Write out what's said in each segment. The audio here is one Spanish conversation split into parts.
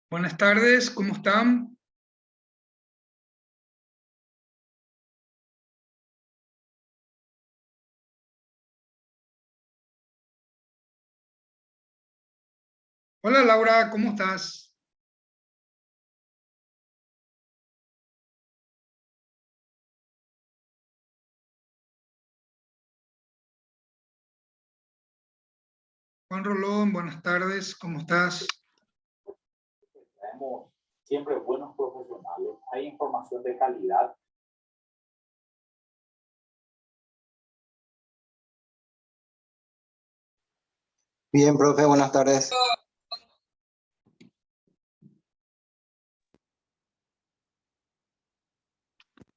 Buenas tardes, ¿cómo están? Hola Laura, ¿cómo estás? Juan Rolón, buenas tardes, ¿cómo estás? Tenemos siempre buenos profesionales, hay información de calidad. Bien, profe, buenas tardes.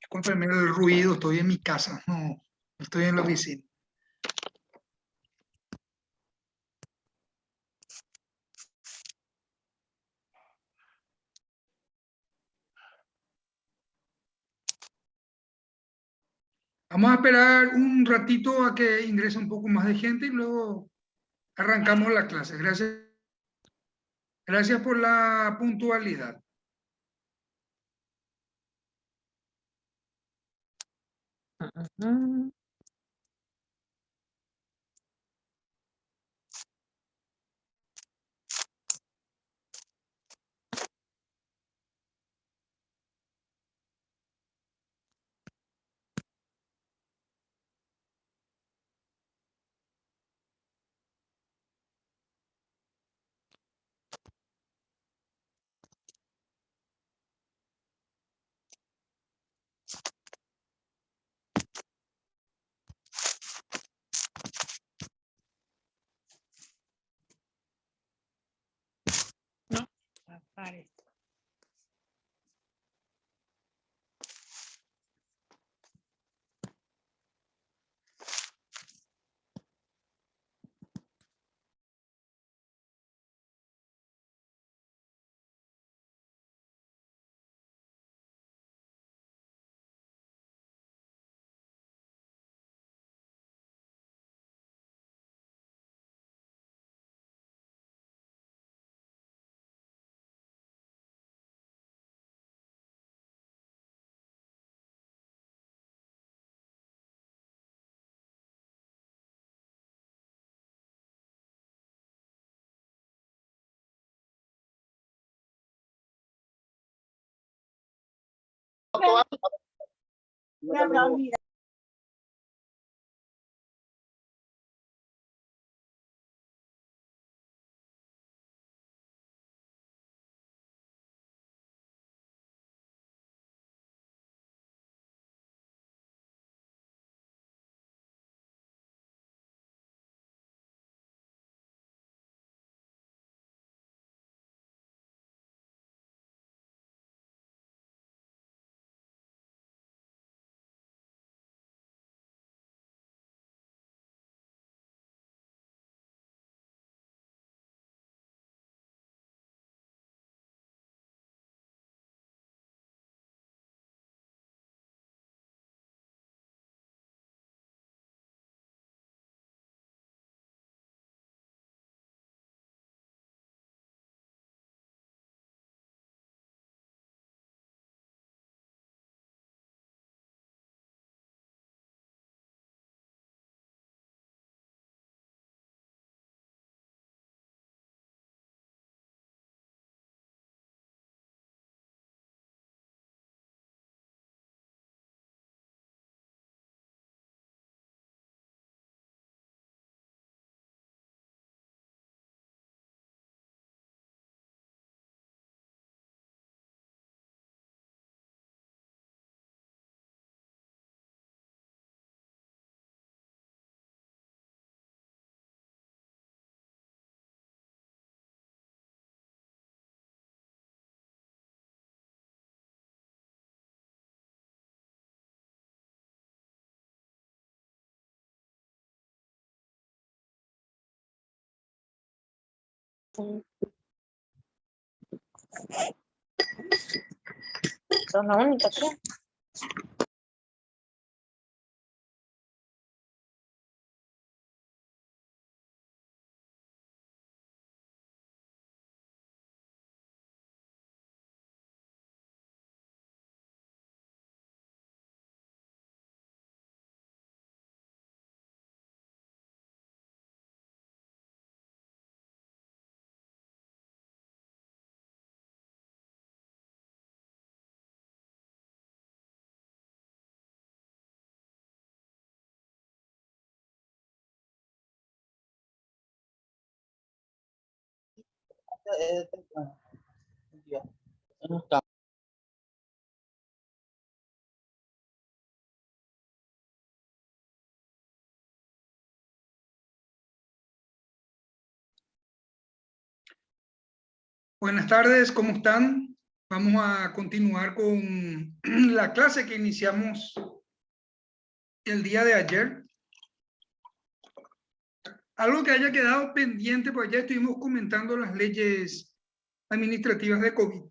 Discúlpeme el ruido, estoy en mi casa, no estoy en la oficina. Vamos a esperar un ratito a que ingrese un poco más de gente y luego arrancamos la clase. Gracias por la puntualidad. No, aparece. Son la única, creo. Buenas tardes, ¿cómo están? Vamos a continuar con la clase que iniciamos el día de ayer. Algo que haya quedado pendiente, pues ya estuvimos comentando las leyes administrativas de COVID.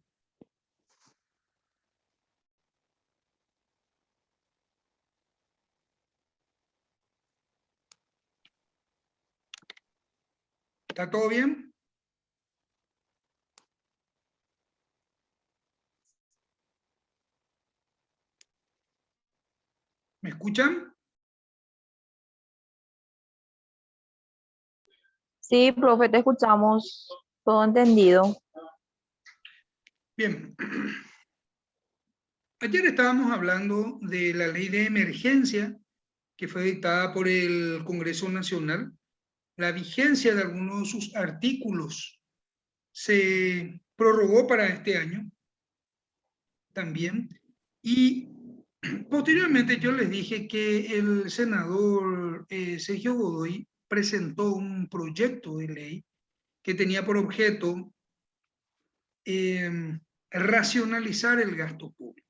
¿Está todo bien? ¿Me escuchan? Sí, profe, te escuchamos. Todo entendido. Bien. Ayer estábamos hablando de la ley de emergencia que fue dictada por el Congreso Nacional. La vigencia de algunos de sus artículos se prorrogó para este año también. Y posteriormente yo les dije que el senador Sergio Godoy presentó un proyecto de ley que tenía por objeto racionalizar el gasto público.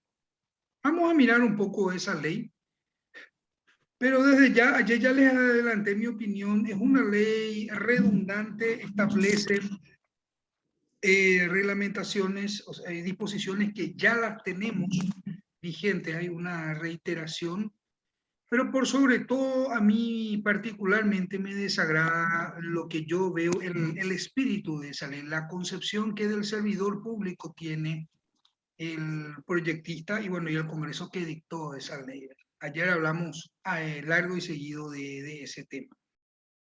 Vamos a mirar un poco esa ley, pero desde ya, ayer ya les adelanté mi opinión, es una ley redundante, establece reglamentaciones, o sea, disposiciones que ya las tenemos vigentes, hay una reiteración, pero por sobre todo a mí particularmente me desagrada lo que yo veo, el espíritu de esa ley, la concepción que del servidor público tiene el proyectista y bueno, y el Congreso que dictó esa ley. Ayer hablamos largo y seguido de ese tema.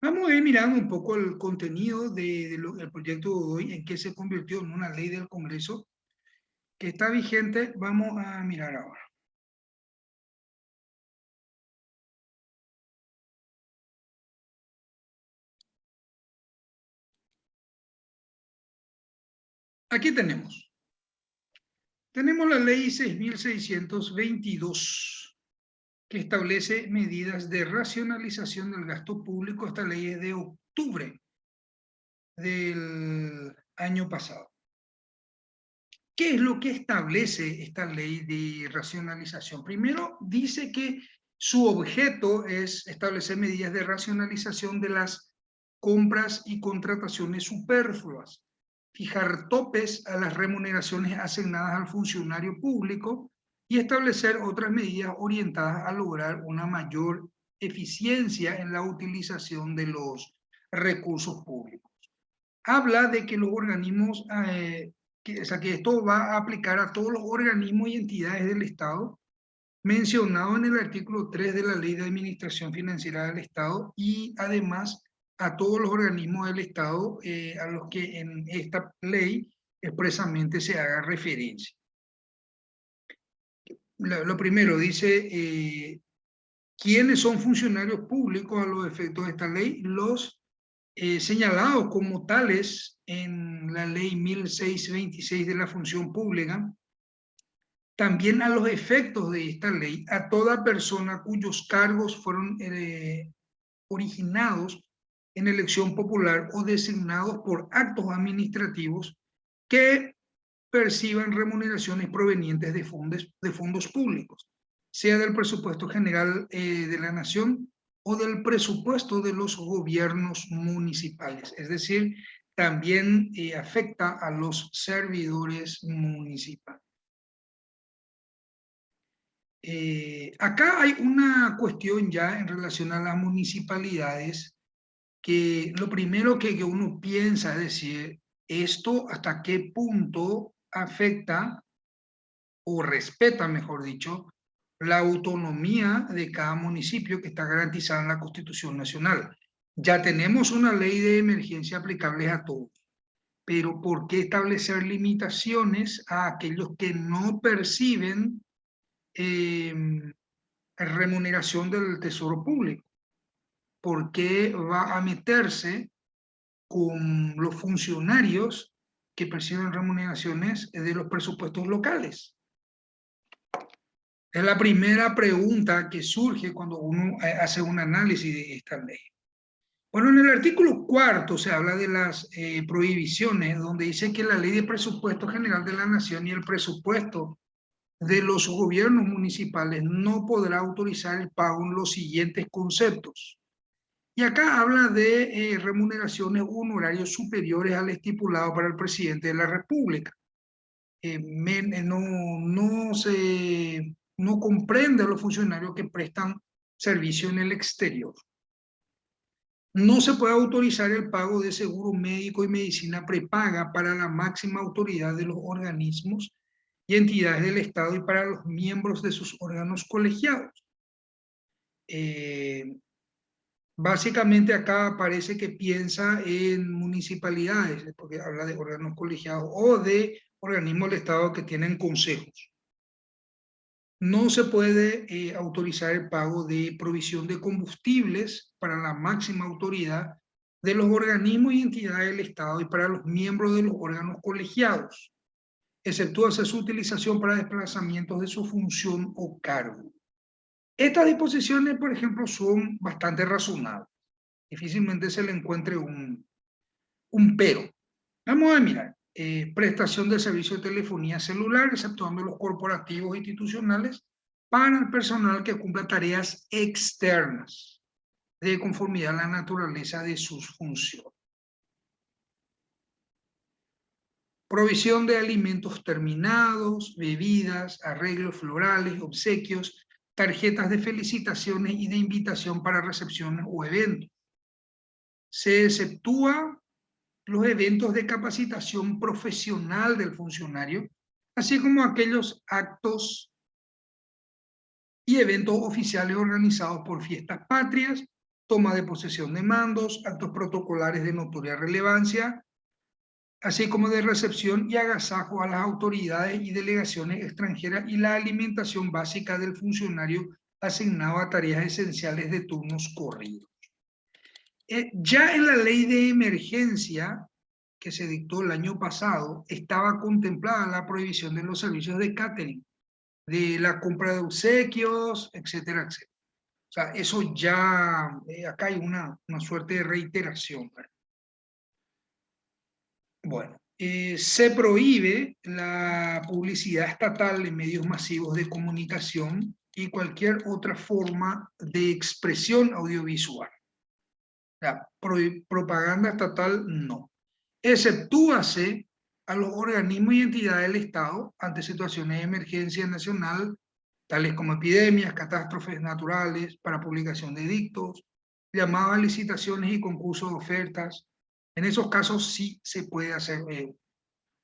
Vamos a ir mirando un poco el contenido del proyecto de Godoy, en qué se convirtió en una ley del Congreso que está vigente. Vamos a mirar ahora. Aquí tenemos la ley 6.622, que establece medidas de racionalización del gasto público. Esta ley es de octubre del año pasado. ¿Qué es lo que establece esta ley de racionalización? Primero, dice que su objeto es establecer medidas de racionalización de las compras y contrataciones superfluas, fijar topes a las remuneraciones asignadas al funcionario público y establecer otras medidas orientadas a lograr una mayor eficiencia en la utilización de los recursos públicos. Habla de que los organismos, que esto va a aplicar a todos los organismos y entidades del Estado, mencionado en el artículo 3 de la Ley de Administración Financiera del Estado, y además a todos los organismos del Estado a los que en esta ley expresamente se haga referencia. Lo primero dice, ¿quiénes son funcionarios públicos a los efectos de esta ley? Los señalados como tales en la ley 1626 de la función pública. También a los efectos de esta ley, a toda persona cuyos cargos fueron originados en elección popular o designados por actos administrativos que perciban remuneraciones provenientes de fondos públicos, sea del presupuesto general de la nación o del presupuesto de los gobiernos municipales. Es decir, también afecta a los servidores municipales. Acá hay una cuestión ya en relación a las municipalidades, que lo primero que uno piensa es decir, esto hasta qué punto afecta o respeta, mejor dicho, la autonomía de cada municipio que está garantizada en la Constitución Nacional. Ya tenemos una ley de emergencia aplicable a todos, pero ¿por qué establecer limitaciones a aquellos que no perciben remuneración del tesoro público? ¿Por qué va a meterse con los funcionarios que perciben remuneraciones de los presupuestos locales. Es la primera pregunta que surge cuando uno hace un análisis de esta ley. Bueno, en el artículo 4 se habla de las prohibiciones, donde dice que la ley de presupuesto general de la nación y el presupuesto de los gobiernos municipales no podrá autorizar el pago en los siguientes conceptos. Y acá habla de remuneraciones o honorarios superiores al estipulado para el presidente de la República. No comprende a los funcionarios que prestan servicio en el exterior. No se puede autorizar el pago de seguro médico y medicina prepaga para la máxima autoridad de los organismos y entidades del Estado y para los miembros de sus órganos colegiados. Básicamente acá parece que piensa en municipalidades, porque habla de órganos colegiados o de organismos del Estado que tienen consejos. No se puede autorizar el pago de provisión de combustibles para la máxima autoridad de los organismos y entidades del Estado y para los miembros de los órganos colegiados, exceptuarse su utilización para desplazamientos de su función o cargo. Estas disposiciones, por ejemplo, son bastante razonables. Difícilmente se le encuentre un pero. Vamos a mirar. Prestación de servicio de telefonía celular, exceptuando los corporativos e institucionales, para el personal que cumpla tareas externas, de conformidad a la naturaleza de sus funciones. Provisión de alimentos terminados, bebidas, arreglos florales, obsequios, tarjetas de felicitaciones y de invitación para recepciones o eventos. Se exceptúa los eventos de capacitación profesional del funcionario, así como aquellos actos y eventos oficiales organizados por fiestas patrias, toma de posesión de mandos, actos protocolares de notoria relevancia, así como de recepción y agasajo a las autoridades y delegaciones extranjeras y la alimentación básica del funcionario asignado a tareas esenciales de turnos corridos. Ya en la ley de emergencia que se dictó el año pasado, estaba contemplada la prohibición de los servicios de catering, de la compra de obsequios, etcétera, etcétera. O sea, eso ya, acá hay una suerte de reiteración. Bueno, se prohíbe la publicidad estatal en medios masivos de comunicación y cualquier otra forma de expresión audiovisual. La propaganda estatal no. Exceptúase a los organismos y entidades del Estado ante situaciones de emergencia nacional, tales como epidemias, catástrofes naturales, para publicación de edictos, llamadas a licitaciones y concursos de ofertas. En esos casos sí se puede hacer.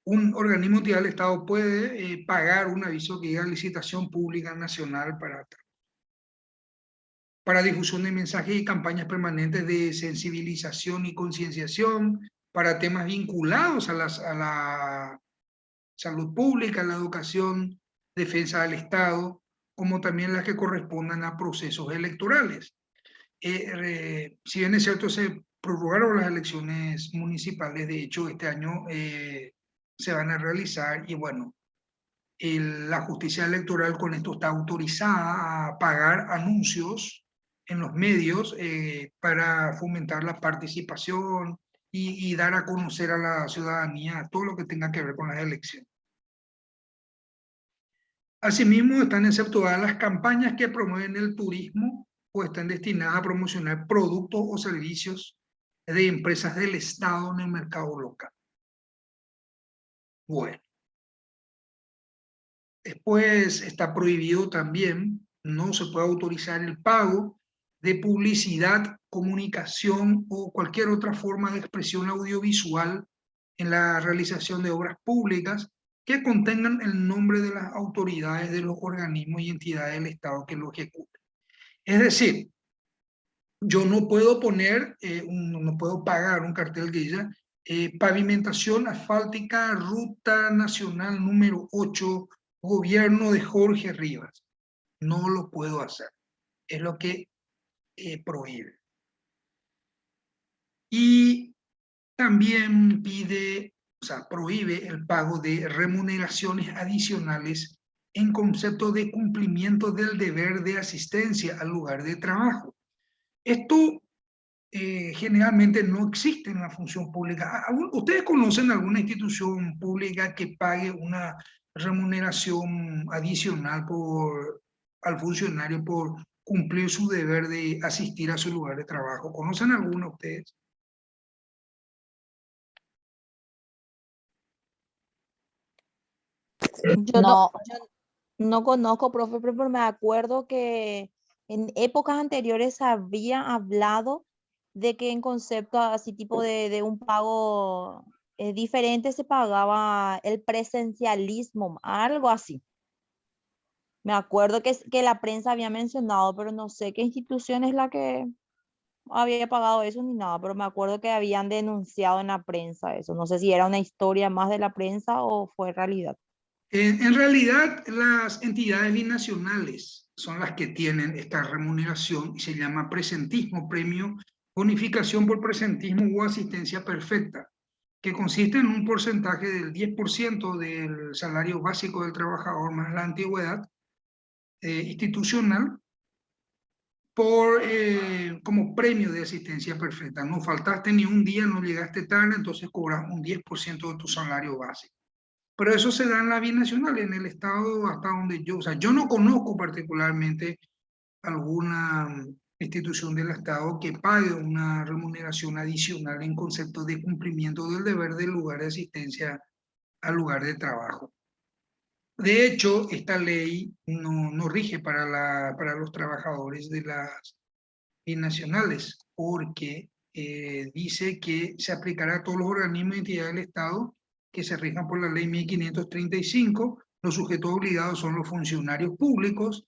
Un organismo o entidad del Estado puede pagar un aviso que diga licitación pública nacional para difusión de mensajes y campañas permanentes de sensibilización y concienciación, para temas vinculados a la salud pública, la educación, defensa del Estado, como también las que correspondan a procesos electorales. Si bien es cierto, se prorrogaron las elecciones municipales, de hecho este año se van a realizar y bueno, la justicia electoral con esto está autorizada a pagar anuncios en los medios para fomentar la participación y dar a conocer a la ciudadanía todo lo que tenga que ver con las elecciones. Asimismo, están exceptuadas las campañas que promueven el turismo o están destinadas a promocionar productos o servicios de empresas del Estado en el mercado local. Bueno. Después está prohibido también, no se puede autorizar el pago de publicidad, comunicación o cualquier otra forma de expresión audiovisual en la realización de obras públicas que contengan el nombre de las autoridades de los organismos y entidades del Estado que lo ejecuten. Es decir, yo no puedo poner, no puedo pagar un cartel que diga pavimentación asfáltica, ruta nacional número 8, gobierno de Jorge Rivas. No lo puedo hacer. Es lo que prohíbe. Y también pide o sea, prohíbe el pago de remuneraciones adicionales en concepto de cumplimiento del deber de asistencia al lugar de trabajo. Esto generalmente no existe en la función pública. ¿Ustedes conocen alguna institución pública que pague una remuneración adicional al funcionario por cumplir su deber de asistir a su lugar de trabajo? ¿Conocen alguna ustedes? Yo no conozco, profe, pero me acuerdo que en épocas anteriores había hablado de que en concepto así tipo de un pago diferente se pagaba el presencialismo, algo así. Me acuerdo que la prensa había mencionado, pero no sé qué institución es la que había pagado eso ni nada, pero me acuerdo que habían denunciado en la prensa eso. No sé si era una historia más de la prensa o fue realidad. En realidad, las entidades binacionales son las que tienen esta remuneración y se llama presentismo, premio, bonificación por presentismo o asistencia perfecta, que consiste en un porcentaje del 10% del salario básico del trabajador más la antigüedad institucional como premio de asistencia perfecta. No faltaste ni un día, no llegaste tarde, entonces cobras un 10% de tu salario básico. Pero eso se da en la binacional, en el estado hasta donde yo, o sea, yo no conozco particularmente alguna institución del Estado que pague una remuneración adicional en concepto de cumplimiento del deber del lugar de asistencia al lugar de trabajo. De hecho, esta ley no rige para los trabajadores de las binacionales, porque dice que se aplicará a todos los organismos y entidades del Estado que se rijan por la ley 1535. Los sujetos obligados son los funcionarios públicos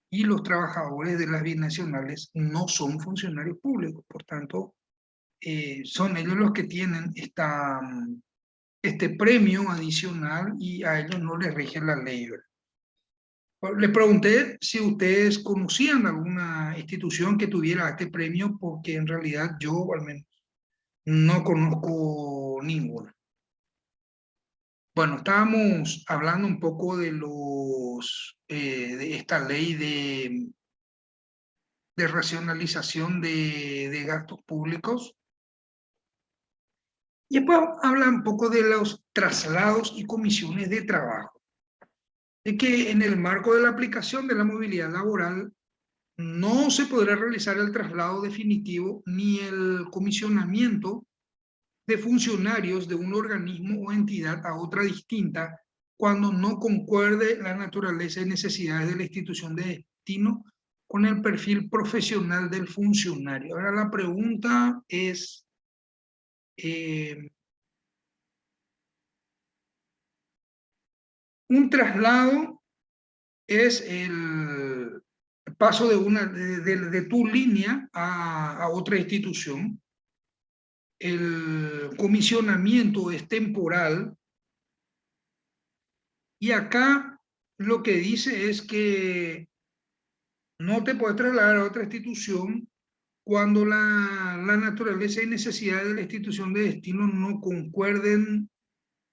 y los trabajadores de las binacionales no son funcionarios públicos. Por tanto, son ellos los que tienen este premio adicional y a ellos no les rige la ley, ¿verdad? Le pregunté si ustedes conocían alguna institución que tuviera este premio, porque en realidad yo al menos no conozco ninguna. Bueno, estábamos hablando un poco de esta ley de racionalización de gastos públicos. Y después habla un poco de los traslados y comisiones de trabajo. De que en el marco de la aplicación de la movilidad laboral no se podrá realizar el traslado definitivo ni el comisionamiento de funcionarios de un organismo o entidad a otra distinta cuando no concuerde la naturaleza y necesidades de la institución de destino con el perfil profesional del funcionario. Ahora la pregunta es, un traslado es el paso de tu línea a otra institución. El comisionamiento es temporal y acá lo que dice es que no te puedes trasladar a otra institución cuando la naturaleza y necesidad de la institución de destino no concuerden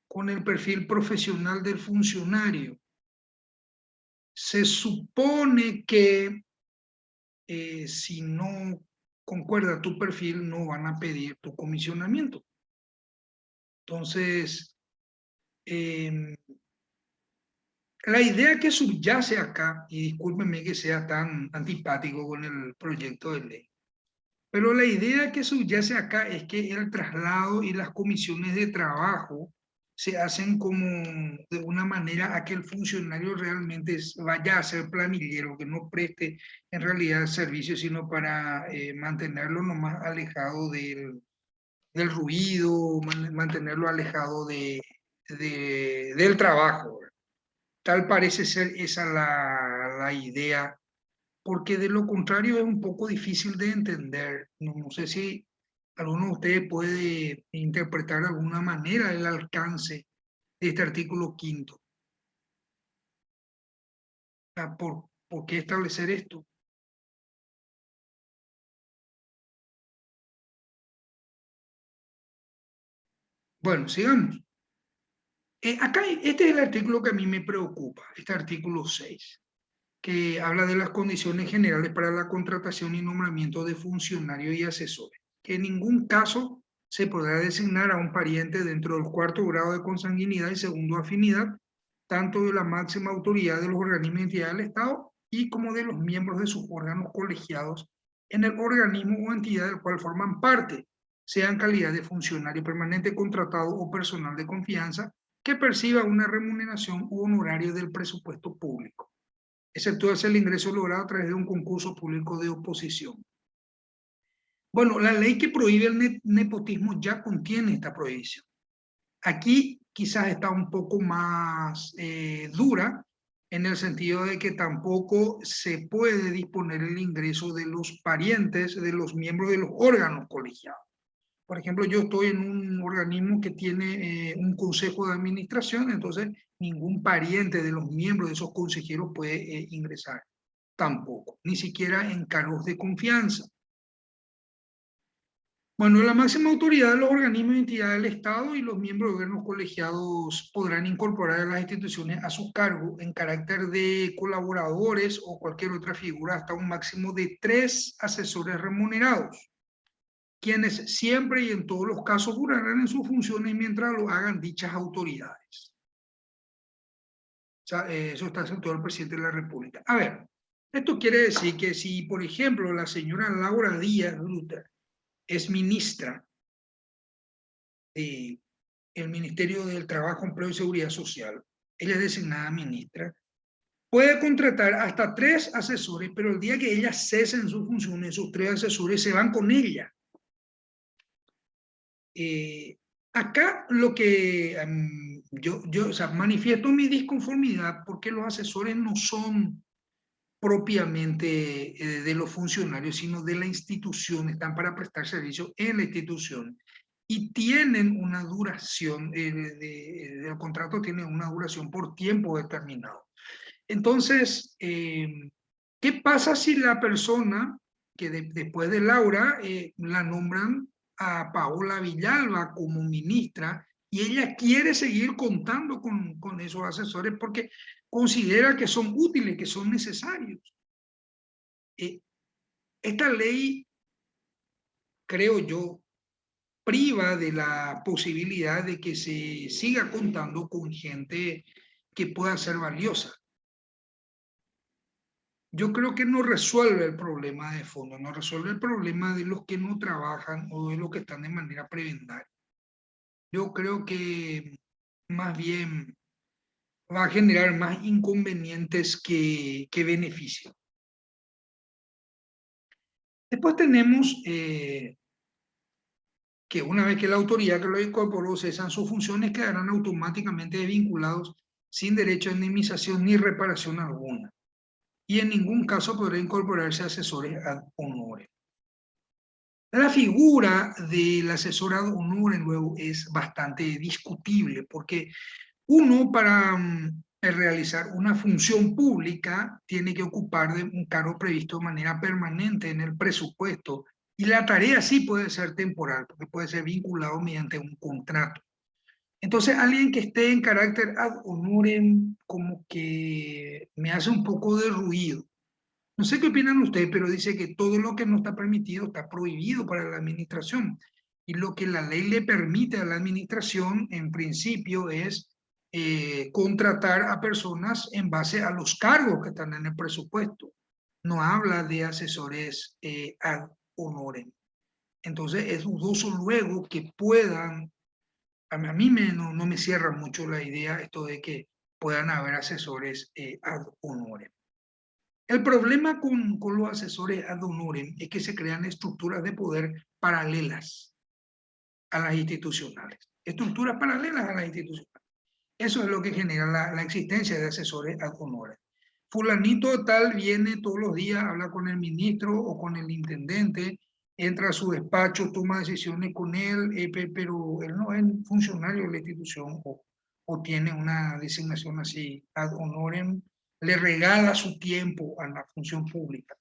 con el perfil profesional del funcionario. Se supone que si no concuerda tu perfil, no van a pedir tu comisionamiento. Entonces, la idea que subyace acá, y discúlpenme que sea tan antipático con el proyecto de ley, pero la idea que subyace acá es que el traslado y las comisiones de trabajo se hacen como de una manera a que el funcionario realmente vaya a ser planillero, que no preste en realidad servicio, sino para mantenerlo nomás alejado del ruido, mantenerlo alejado del trabajo. Tal parece ser esa la idea, porque de lo contrario es un poco difícil de entender. No sé si alguno de ustedes puede interpretar de alguna manera el alcance de este artículo quinto. ¿Por qué establecer esto? Bueno, sigamos. Acá, este es el artículo que a mí me preocupa, este artículo 6, que habla de las condiciones generales para la contratación y nombramiento de funcionarios y asesores, que en ningún caso se podrá designar a un pariente dentro del 4º grado de consanguinidad y 2º afinidad, tanto de la máxima autoridad de los organismos y entidades del Estado y como de los miembros de sus órganos colegiados en el organismo o entidad del cual forman parte, sea en calidad de funcionario permanente contratado o personal de confianza que perciba una remuneración u honorario del presupuesto público, excepto el ingreso logrado a través de un concurso público de oposición. Bueno, la ley que prohíbe el nepotismo ya contiene esta prohibición. Aquí quizás está un poco más dura, en el sentido de que tampoco se puede disponer el ingreso de los parientes de los miembros de los órganos colegiados. Por ejemplo, yo estoy en un organismo que tiene un consejo de administración, entonces ningún pariente de los miembros de esos consejeros puede ingresar, tampoco, ni siquiera en cargos de confianza. Bueno, la máxima autoridad de los organismos y entidades del Estado y los miembros de gobiernos colegiados podrán incorporar a las instituciones a su cargo en carácter de colaboradores o cualquier otra figura hasta un máximo de 3 asesores remunerados, quienes siempre y en todos los casos durarán en sus funciones mientras lo hagan dichas autoridades. O sea, eso está asegurado el presidente de la República. A ver, esto quiere decir que si, por ejemplo, la señora Laura Díaz Luther es ministra del Ministerio del Trabajo, Empleo y Seguridad Social, ella es designada ministra, puede contratar hasta 3 asesores, pero el día que ella cese en sus funciones, esos 3 asesores se van con ella. Acá lo que yo o sea, manifiesto mi disconformidad porque los asesores no son propiamente de los funcionarios, sino de la institución, están para prestar servicio en la institución y tienen una duración, el contrato tiene una duración por tiempo determinado. Entonces, ¿qué pasa si la persona que después de Laura la nombran a Paola Villalba como ministra y ella quiere seguir contando con esos asesores porque considera que son útiles, que son necesarios? Esta ley, creo yo, priva de la posibilidad de que se siga contando con gente que pueda ser valiosa. Yo creo que no resuelve el problema de fondo, no resuelve el problema de los que no trabajan o de los que están de manera prebendaria. Yo creo que más bien va a generar más inconvenientes que beneficios. Después tenemos que una vez que la autoridad que lo incorporó cesan sus funciones, quedarán automáticamente desvinculados sin derecho a indemnización ni reparación alguna. Y en ningún caso podrá incorporarse asesores ad honorem. La figura del asesor ad honorem luego es bastante discutible, porque uno para realizar una función pública tiene que ocupar de un cargo previsto de manera permanente en el presupuesto, y la tarea sí puede ser temporal, porque puede ser vinculado mediante un contrato. Entonces, alguien que esté en carácter ad honorem como que me hace un poco de ruido. No sé qué opinan ustedes, pero dice que todo lo que no está permitido está prohibido para la administración. Y lo que la ley le permite a la administración, en principio, es contratar a personas en base a los cargos que están en el presupuesto. No habla de asesores ad honorem. Entonces, es dudoso luego que puedan, a mí no me cierra mucho la idea esto de que puedan haber asesores ad honorem. El problema con los asesores ad honorem es que se crean estructuras de poder paralelas a las institucionales. Estructuras paralelas a las institucionales. Eso es lo que genera la existencia de asesores ad honorem. Fulanito tal viene todos los días, habla con el ministro o con el intendente, entra a su despacho, toma decisiones con él, pero él no es funcionario de la institución o tiene una designación así ad honorem, le regala su tiempo a la función pública.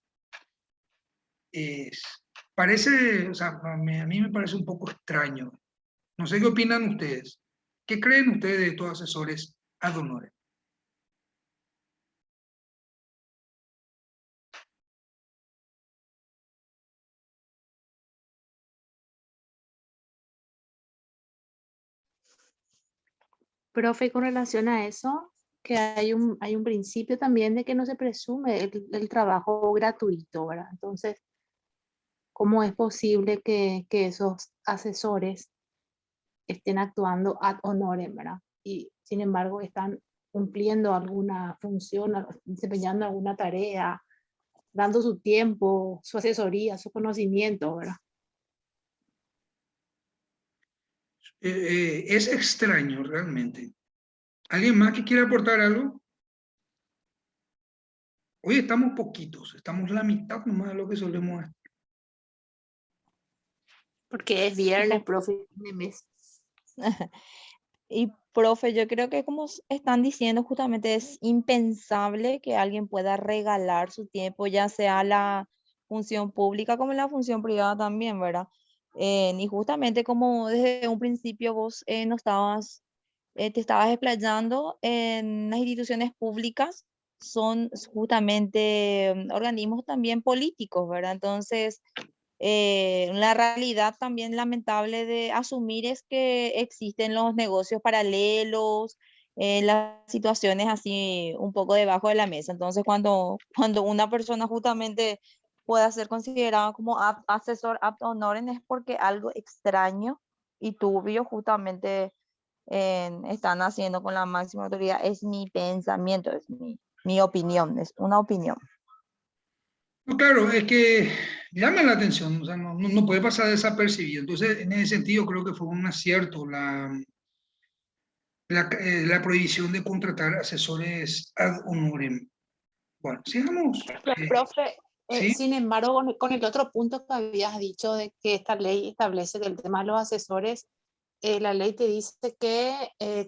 Parece, o sea, a mí me parece un poco extraño. No sé qué opinan ustedes. ¿Qué creen ustedes de estos asesores ad honorem? Profe, con relación a eso, que hay un principio también de que no se presume el trabajo gratuito, ¿verdad? Entonces, ¿cómo es posible que esos asesores estén actuando ad honorem, ¿verdad? Y sin embargo están cumpliendo alguna función, desempeñando alguna tarea, dando su tiempo, su asesoría, su conocimiento, ¿verdad? Es extraño realmente. ¿Alguien más que quiera aportar algo? Hoy estamos poquitos, estamos la mitad nomás de lo que solemos estar. Porque es viernes, profe, de mes. Y profe, yo creo que como están diciendo, justamente es impensable que alguien pueda regalar su tiempo, ya sea la función pública como la función privada también, ¿verdad? Y justamente como desde un principio vos no estabas, te estabas explayando en las instituciones públicas, son justamente organismos también políticos, ¿verdad? Entonces, la realidad también lamentable de asumir es que existen los negocios paralelos, las situaciones así un poco debajo de la mesa. Entonces, cuando una persona justamente pueda ser considerada como asesor ad honorem es porque algo extraño y turbio justamente están haciendo con la máxima autoridad. Es mi pensamiento, es mi opinión, es una opinión. No, claro, es que llama la atención, o sea, no puede pasar desapercibido. Entonces, en ese sentido, creo que fue un acierto la prohibición de contratar asesores ad honorem. Bueno, sigamos. Profe, ¿Sí? sin embargo, con el otro punto que habías dicho de que esta ley establece que el tema de los asesores, la ley te dice que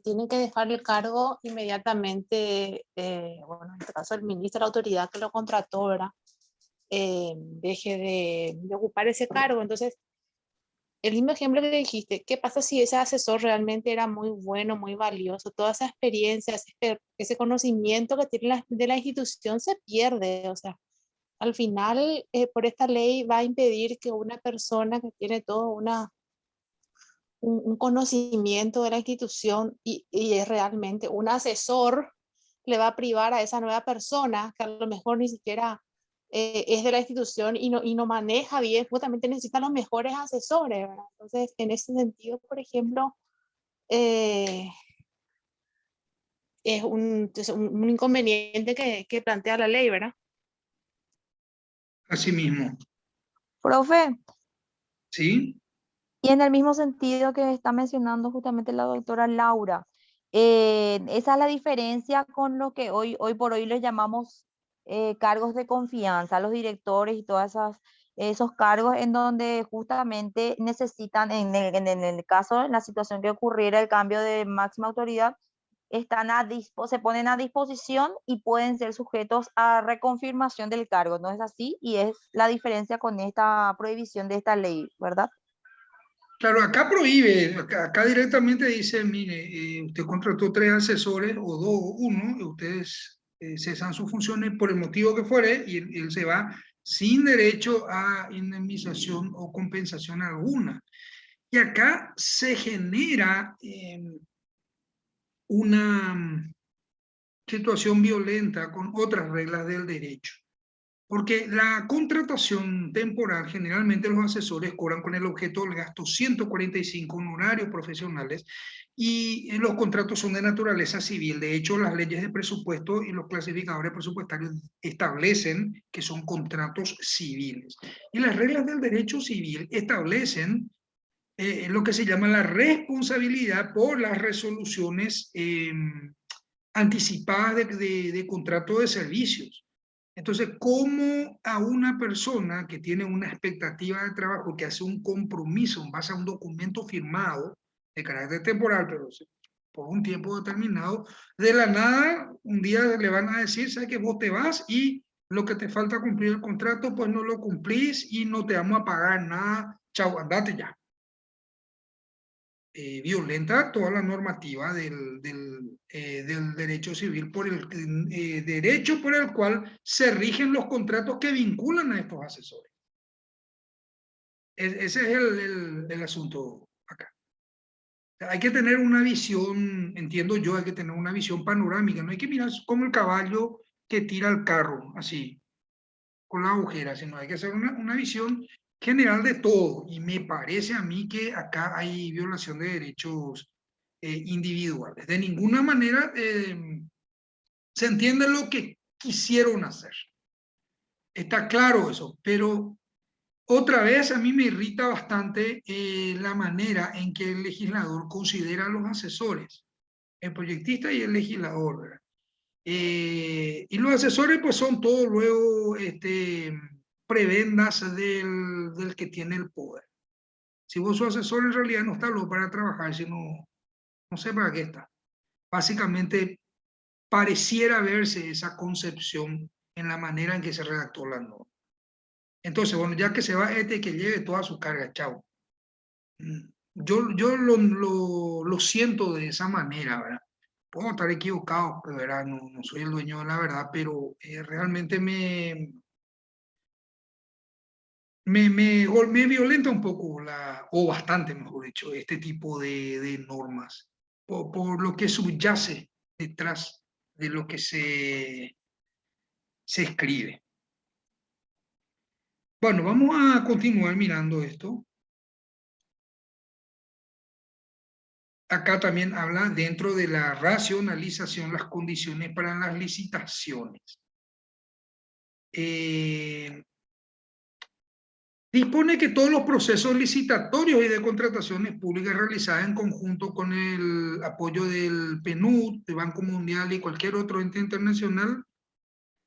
tienen que dejar el cargo inmediatamente, bueno, en este caso el ministro, la autoridad que lo contrató, ¿verdad? Deje de ocupar ese cargo. Entonces, el mismo ejemplo que dijiste, ¿qué pasa si ese asesor realmente era muy bueno, muy valioso? Toda esa experiencia, ese conocimiento que tiene de la institución se pierde. O sea, al final, por esta ley va a impedir que una persona que tiene todo un conocimiento de la institución y es realmente un asesor, le va a privar a esa nueva persona que a lo mejor ni siquiera es de la institución y no maneja bien, justamente necesita los mejores asesores, ¿verdad? Entonces, en ese sentido, por ejemplo, eh, es un inconveniente que plantea la ley, ¿verdad? Así mismo. Profe, ¿Sí? y en el mismo sentido que está mencionando justamente la doctora Laura, esa es la diferencia con lo que hoy por hoy les llamamos cargos de confianza, los directores y todas esos cargos en donde justamente necesitan, en el caso, en la situación que ocurriera el cambio de máxima autoridad, se ponen a disposición y pueden ser sujetos a reconfirmación del cargo, ¿no es así? Y es la diferencia con esta prohibición de esta ley, ¿verdad? Claro, acá prohíbe, acá directamente dice, mire, usted contrató 3 asesores o 2 o 1, ustedes cesan sus funciones por el motivo que fuere y él se va sin derecho a indemnización o compensación alguna. Y acá se genera una situación violenta con otras reglas del derecho. Porque la contratación temporal, generalmente los asesores cobran con el objeto del gasto 145 honorarios profesionales y los contratos son de naturaleza civil. De hecho, las leyes de presupuesto y los clasificadores presupuestarios establecen que son contratos civiles. Y las reglas del derecho civil establecen lo que se llama la responsabilidad por las resoluciones anticipadas de contrato de servicios. Entonces, ¿cómo a una persona que tiene una expectativa de trabajo, que hace un compromiso en base a un documento firmado de carácter temporal, pero por un tiempo determinado, de la nada, un día le van a decir, ¿sabes que vos te vas y lo que te falta cumplir el contrato, pues no lo cumplís y no te vamos a pagar nada, chau, andate ya? violenta toda la normativa del derecho civil, por el derecho por el cual se rigen los contratos que vinculan a estos asesores. Ese es el asunto acá. Hay que tener una visión, entiendo yo, hay que tener una visión panorámica, no hay que mirar como el caballo que tira el carro, así, con la agujera, sino hay que hacer una visión general de todo, y me parece a mí que acá hay violación de derechos individuales. De ninguna manera se entiende lo que quisieron hacer. Está claro eso, pero otra vez a mí me irrita bastante la manera en que el legislador considera a los asesores, el proyectista y el legislador, ¿verdad? Y los asesores pues son todos luego prebendas del que tiene el poder. Si vos sos asesor, en realidad no está luego para trabajar, sino no sé para qué está. Básicamente pareciera verse esa concepción en la manera en que se redactó la norma. Entonces, bueno, ya que se va que lleve toda su carga, chao. Yo lo siento de esa manera, ¿verdad? Puedo estar equivocado, ¿verdad? No soy el dueño de la verdad, pero realmente me violenta un poco, o bastante, mejor dicho, este tipo de normas, por lo que subyace detrás de lo que se escribe. Bueno, vamos a continuar mirando esto. Acá también habla dentro de la racionalización las condiciones para las licitaciones. Dispone que todos los procesos licitatorios y de contrataciones públicas realizadas en conjunto con el apoyo del PNUD, del Banco Mundial y cualquier otro ente internacional,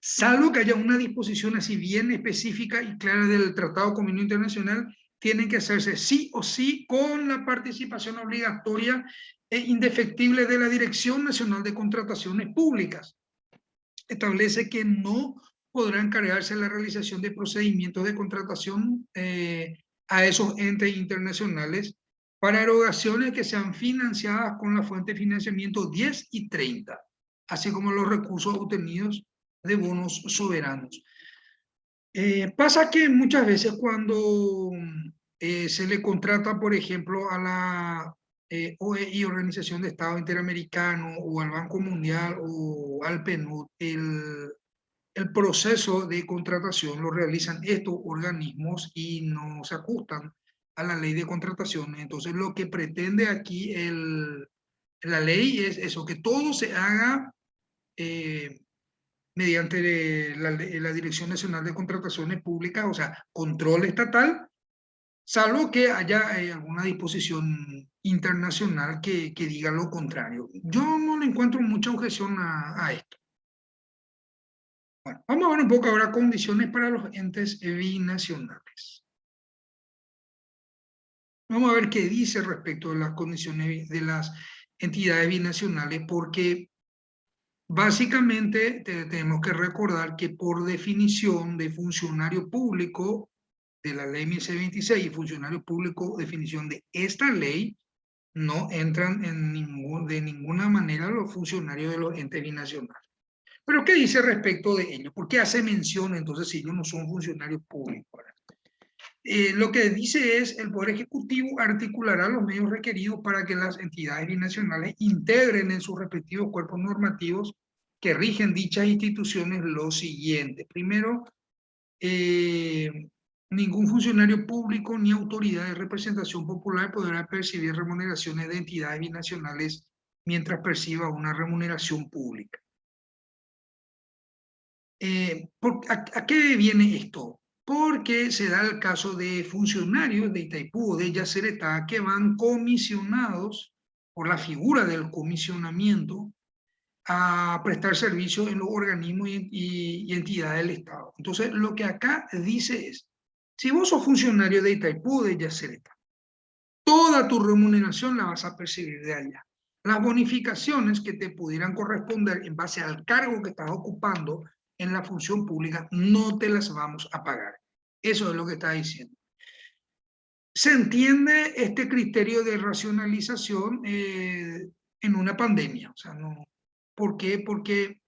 salvo que haya una disposición así bien específica y clara del Tratado de Convenio Internacional, tienen que hacerse sí o sí con la participación obligatoria e indefectible de la Dirección Nacional de Contrataciones Públicas. Establece que no podrá encargarse la realización de procedimientos de contratación a esos entes internacionales para erogaciones que sean financiadas con la fuente de financiamiento 10 y 30, así como los recursos obtenidos de bonos soberanos. Pasa que muchas veces cuando se le contrata, por ejemplo, a la OEI, Organización de Estado Interamericano, o al Banco Mundial, o al PNUD, el proceso de contratación lo realizan estos organismos y no se ajustan a la ley de contrataciones. Entonces, lo que pretende aquí la ley es eso, que todo se haga mediante la Dirección Nacional de Contrataciones Públicas, o sea, control estatal, salvo que haya alguna disposición internacional que diga lo contrario. Yo no le encuentro mucha objeción a esto. Bueno, vamos a ver un poco ahora condiciones para los entes binacionales. Vamos a ver qué dice respecto de las condiciones de las entidades binacionales, porque básicamente tenemos que recordar que por definición de funcionario público de la ley 1026 y funcionario público, definición de esta ley, no entran de ninguna manera los funcionarios de los entes binacionales. ¿Pero qué dice respecto de ello? ¿Por qué hace mención entonces si ellos no son funcionarios públicos? Lo que dice es, el Poder Ejecutivo articulará los medios requeridos para que las entidades binacionales integren en sus respectivos cuerpos normativos que rigen dichas instituciones lo siguiente. Primero, ningún funcionario público ni autoridad de representación popular podrá percibir remuneraciones de entidades binacionales mientras perciba una remuneración pública. ¿A qué viene esto? Porque se da el caso de funcionarios de Itaipú o de Yacyretá que van comisionados por la figura del comisionamiento a prestar servicios en los organismos y entidades del Estado. Entonces, lo que acá dice es, si vos sos funcionario de Itaipú o de Yacyretá, toda tu remuneración la vas a percibir de allá. Las bonificaciones que te pudieran corresponder en base al cargo que estás ocupando en la función pública, no te las vamos a pagar. Eso es lo que está diciendo. se entiende este criterio de racionalización en una pandemia. O sea, no, ¿por qué? Porque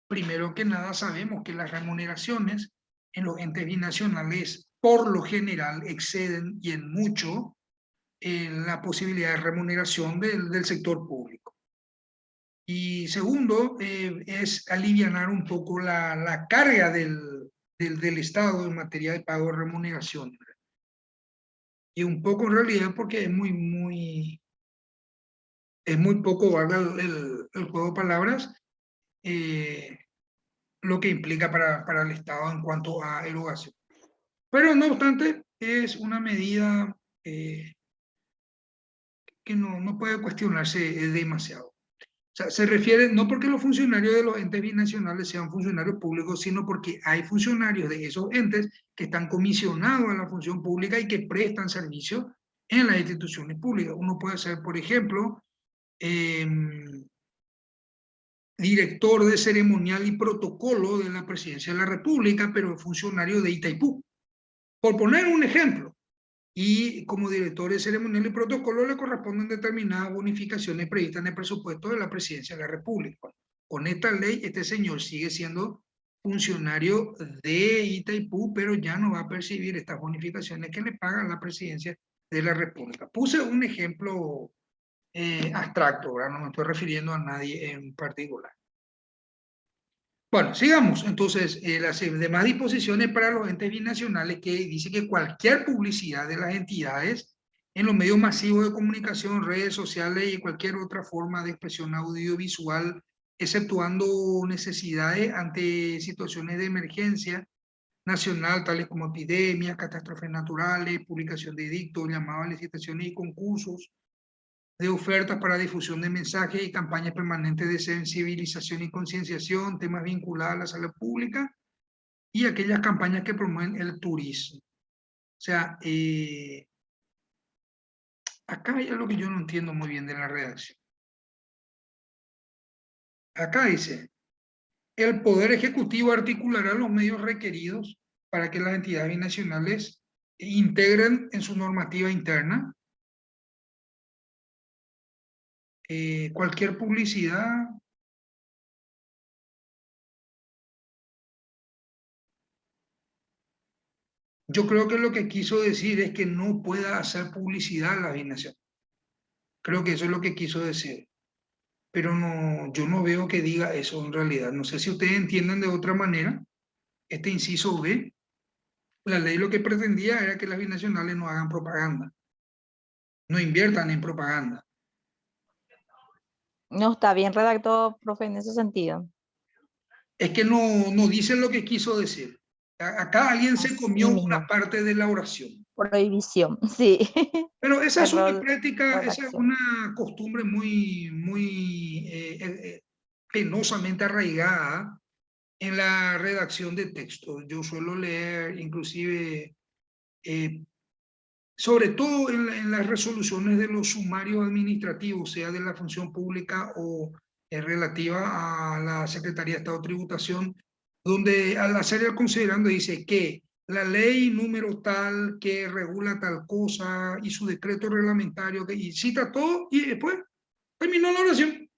primero que nada sabemos que las remuneraciones en los entes binacionales por lo general exceden y en mucho la posibilidad de remuneración del sector público. Y segundo, es alivianar un poco la carga del Estado en materia de pago de remuneración. Y un poco en realidad porque es muy poco, valga el juego de palabras, lo que implica para el Estado en cuanto a erogación. Pero no obstante, es una medida que no puede cuestionarse demasiado. O sea, se refiere no porque los funcionarios de los entes binacionales sean funcionarios públicos, sino porque hay funcionarios de esos entes que están comisionados a la función pública y que prestan servicio en las instituciones públicas. Uno puede ser, por ejemplo, director de ceremonial y protocolo de la Presidencia de la República, pero funcionario de Itaipú, por poner un ejemplo. Y como director de ceremonial y protocolo le corresponden determinadas bonificaciones previstas en el presupuesto de la Presidencia de la República. Con esta ley, este señor sigue siendo funcionario de Itaipú, pero ya no va a percibir estas bonificaciones que le paga la Presidencia de la República. Puse un ejemplo abstracto, ¿verdad? No me estoy refiriendo a nadie en particular. Bueno, sigamos. Entonces, las demás disposiciones para los entes binacionales que dice que cualquier publicidad de las entidades en los medios masivos de comunicación, redes sociales y cualquier otra forma de expresión audiovisual, exceptuando necesidades ante situaciones de emergencia nacional, tales como epidemias, catástrofes naturales, publicación de edictos, llamados a licitaciones y concursos, de ofertas para difusión de mensajes y campañas permanentes de sensibilización y concienciación, temas vinculados a la salud pública y aquellas campañas que promueven el turismo. O sea, acá hay algo que yo no entiendo muy bien de la redacción. Acá dice, el Poder Ejecutivo articulará los medios requeridos para que las entidades binacionales integren en su normativa interna cualquier publicidad Yo creo que lo que quiso decir es que no pueda hacer publicidad la binación. Creo que eso es lo que quiso decir. Pero no, yo no veo que diga eso en realidad. No sé si ustedes entienden de otra manera. Este inciso B, la ley lo que pretendía era que las binacionales no hagan propaganda. No inviertan en propaganda. No está bien redactado, profe, en ese sentido. Es que no dice lo que quiso decir. Acá alguien se comió una parte de la oración. Prohibición, sí. Pero esa es una Error, práctica, esa es redacción. una costumbre muy penosamente arraigada en la redacción de textos. Yo suelo leer inclusive, sobre todo en las resoluciones de los sumarios administrativos, sea de la función pública o relativa a la Secretaría de Estado de Tributación, donde al hacer el considerando dice que la ley número tal que regula tal cosa y su decreto reglamentario, y cita todo y después terminó la oración.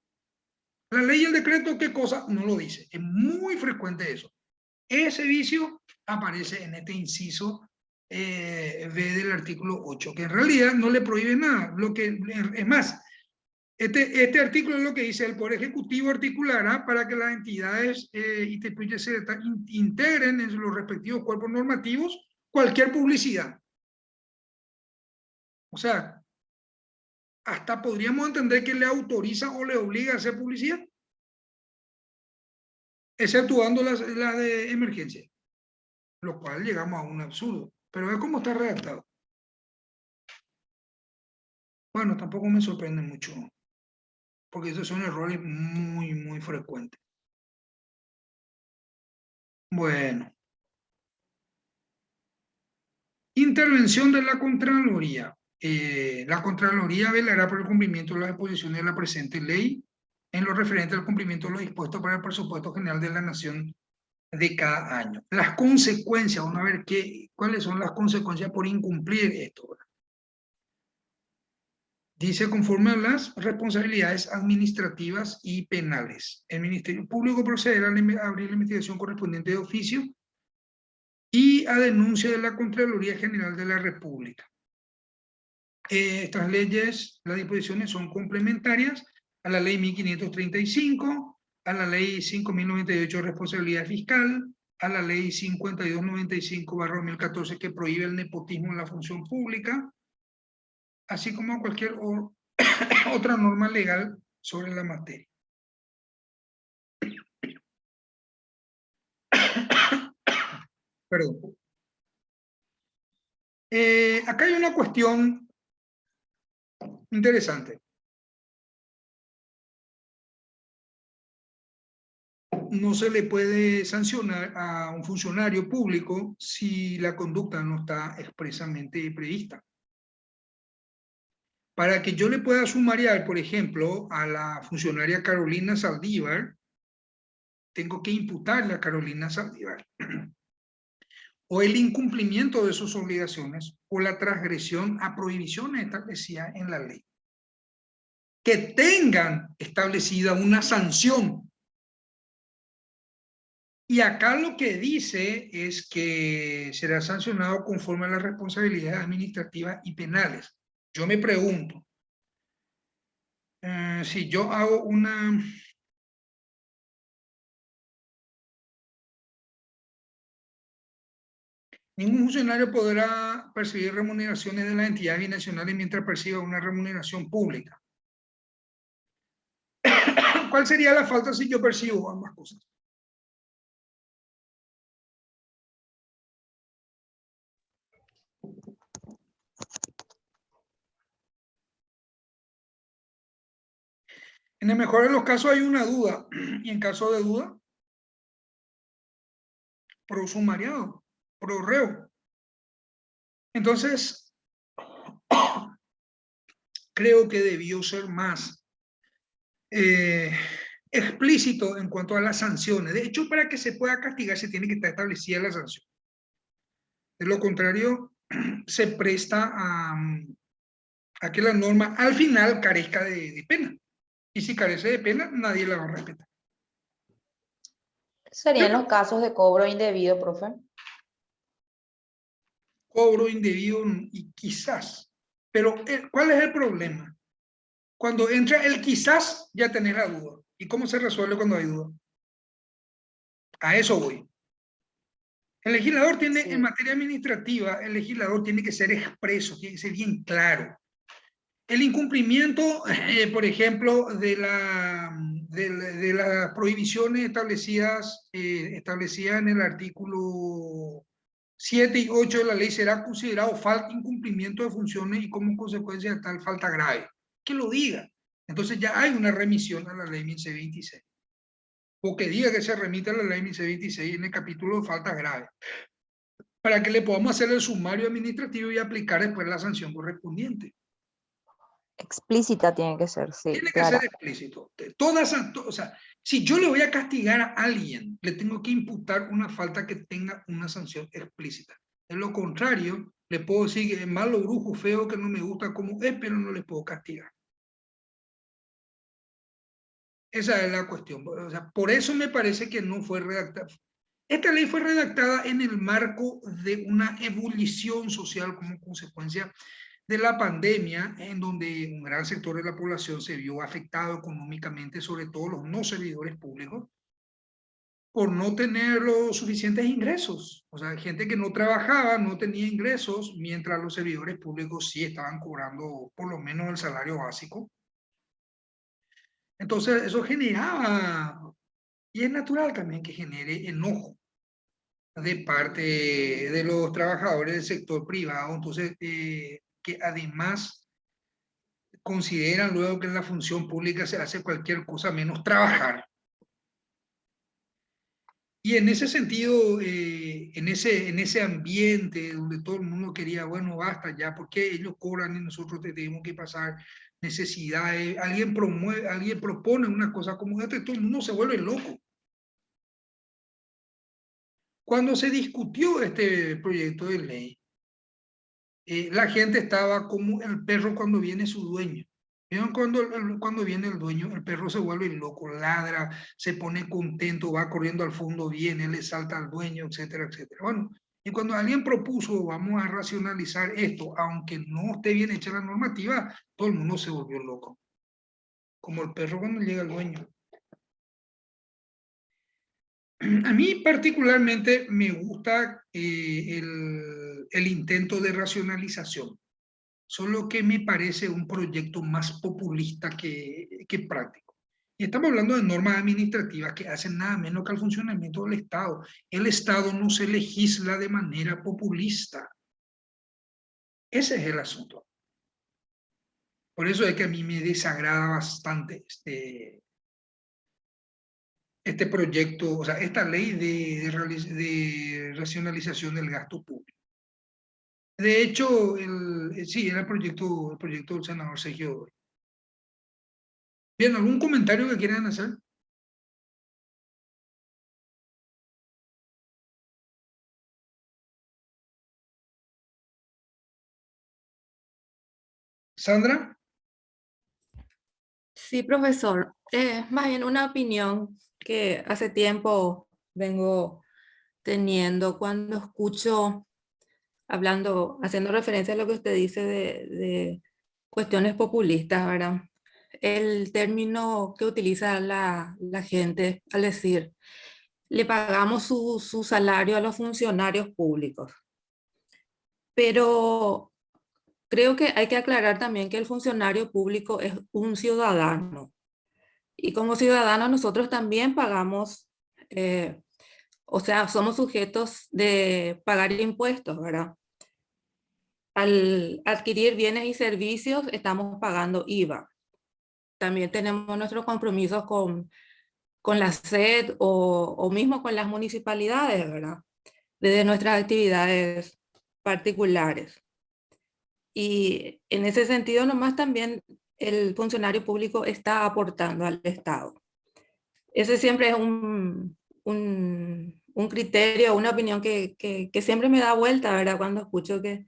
La ley y el decreto, ¿qué cosa? No lo dice. Es muy frecuente eso. Ese vicio aparece en este inciso B del artículo 8, que en realidad no le prohíbe nada. Es más, este artículo es lo que dice: el Poder Ejecutivo articulará para que las entidades integren en los respectivos cuerpos normativos cualquier publicidad. O sea, hasta podríamos entender que le autoriza o le obliga a hacer publicidad, exceptuando la de emergencia, lo cual llegamos a un absurdo. Pero es como está redactado. Bueno, tampoco me sorprende mucho, porque esos son errores muy frecuentes. Bueno. Intervención de la Contraloría. La Contraloría velará por el cumplimiento de las disposiciones de la presente ley en lo referente al cumplimiento de lo dispuesto para el presupuesto general de la Nación de cada año. Las consecuencias, vamos a ver cuáles son las consecuencias por incumplir esto. Dice conforme a las responsabilidades administrativas y penales. El Ministerio Público procederá a abrir la investigación correspondiente de oficio y a denuncia de la Contraloría General de la República. Estas leyes, las disposiciones son complementarias a la Ley 1535, a la Ley 5098 de responsabilidad fiscal, a la Ley 5295/2014 que prohíbe el nepotismo en la función pública, así como a cualquier otra norma legal sobre la materia. Perdón. Acá hay una cuestión interesante. No se le puede sancionar a un funcionario público si la conducta no está expresamente prevista. Para que yo le pueda sumariar, por ejemplo, a la funcionaria Carolina Saldívar, tengo que imputarle a Carolina Saldívar o el incumplimiento de sus obligaciones o la transgresión a prohibiciones establecidas en la ley, que tengan establecida una sanción. Y acá lo que dice es que será sancionado conforme a las responsabilidades administrativas y penales. Yo me pregunto, si yo hago una... Ningún funcionario podrá percibir remuneraciones de las entidades binacionales mientras perciba una remuneración pública. ¿Cuál sería la falta si yo percibo ambas cosas? En el mejor de los casos hay una duda, y en caso de duda, prosumariado, pro reo. Entonces, creo que debió ser más explícito en cuanto a las sanciones. De hecho, para que se pueda castigar se tiene que estar establecida la sanción. De lo contrario, se presta a que la norma al final carezca de pena. Y si carece de pena, nadie la va a respetar. ¿Serían los casos de cobro indebido, profe? Cobro indebido y quizás. Pero, ¿cuál es el problema? Cuando entra el quizás, ya tenés la duda. ¿Y cómo se resuelve cuando hay duda? A eso voy. El legislador tiene, en materia administrativa, el legislador tiene que ser expreso, tiene que ser bien claro. El incumplimiento, por ejemplo, de las prohibiciones establecidas en el artículo 7 y 8 de la ley será considerado incumplimiento de funciones y como consecuencia de tal falta grave. Que lo diga. Entonces ya hay una remisión a la ley 1126. O que diga que se remite a la ley 1126 en el capítulo de faltas graves. Para que le podamos hacer el sumario administrativo y aplicar después la sanción correspondiente. Explícita tiene que ser, sí. Tiene que ser explícito. O sea, si yo le voy a castigar a alguien, le tengo que imputar una falta que tenga una sanción explícita. De lo contrario, le puedo decir que es malo, brujo, feo, que no me gusta como es, pero no le puedo castigar. Esa es la cuestión. O sea, por eso me parece que no fue redactada. Esta ley fue redactada en el marco de una ebullición social como consecuencia de la pandemia, en donde un gran sector de la población se vio afectado económicamente, sobre todo los no servidores públicos, por no tener los suficientes ingresos. O sea, gente que no trabajaba, no tenía ingresos, mientras los servidores públicos sí estaban cobrando por lo menos el salario básico. Entonces, eso generaba, y es natural también que genere enojo de parte de los trabajadores del sector privado. Entonces, que además consideran luego que en la función pública se hace cualquier cosa menos trabajar. Y en ese sentido, en ese ambiente donde todo el mundo quería, bueno, basta ya, ¿por qué ellos cobran y nosotros tenemos que pasar necesidades? Alguien propone una cosa como esta y todo el mundo se vuelve loco. Cuando se discutió este proyecto de ley, la gente estaba como el perro cuando viene su dueño. ¿Vieron cuando viene el dueño? El perro se vuelve loco, ladra, se pone contento, va corriendo al fondo, viene, le salta al dueño, etcétera, etcétera. Bueno, y cuando alguien propuso, vamos a racionalizar esto, aunque no esté bien hecha la normativa, todo el mundo se volvió loco. Como el perro cuando llega el dueño. A mí particularmente me gusta el intento de racionalización, solo que me parece un proyecto más populista que práctico. Y estamos hablando de normas administrativas que hacen nada menos que el funcionamiento del Estado. El Estado no se legisla de manera populista. Ese es el asunto. Por eso es que a mí me desagrada bastante este proyecto, o sea, esta ley de racionalización del gasto público. De hecho, sí, era el proyecto del senador Sergio Godoy. Bien, ¿algún comentario que quieran hacer? Sandra. Sí, profesor. Más bien una opinión que hace tiempo vengo teniendo cuando escucho, hablando, haciendo referencia a lo que usted dice de cuestiones populistas, ¿verdad? El término que utiliza la gente al decir, le pagamos su salario a los funcionarios públicos. Pero creo que hay que aclarar también que el funcionario público es un ciudadano. Y como ciudadanos nosotros también pagamos, o sea, somos sujetos de pagar impuestos, ¿verdad? Al adquirir bienes y servicios estamos pagando IVA. También tenemos nuestros compromisos con la SED o mismo con las municipalidades, ¿verdad? Desde nuestras actividades particulares. Y en ese sentido nomás también el funcionario público está aportando al Estado. Ese siempre es un criterio, una opinión que siempre me da vuelta, ¿verdad? Cuando escucho que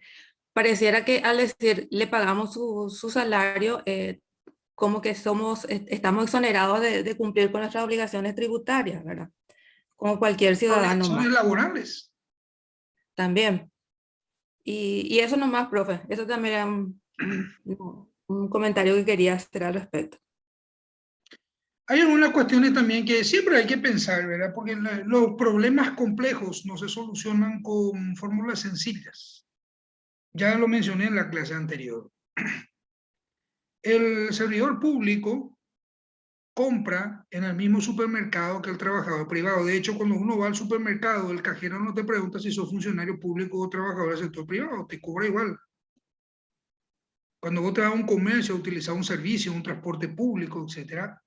pareciera que al decir le pagamos su salario, como que estamos exonerados de cumplir con nuestras obligaciones tributarias, ¿verdad? Como cualquier ciudadano Obligaciones más. laborales. También. Y eso nomás, profe. Eso también era un comentario que quería hacer al respecto. Hay algunas cuestiones también que siempre hay que pensar, ¿verdad? Porque los problemas complejos no se solucionan con fórmulas sencillas. Ya lo mencioné en la clase anterior. El servidor público compra en el mismo supermercado que el trabajador privado. De hecho, cuando uno va al supermercado, el cajero no te pregunta si sos funcionario público o trabajador del sector privado, te cobra igual. Cuando vos te vas a un comercio, a utilizar un servicio, un transporte público, etcétera,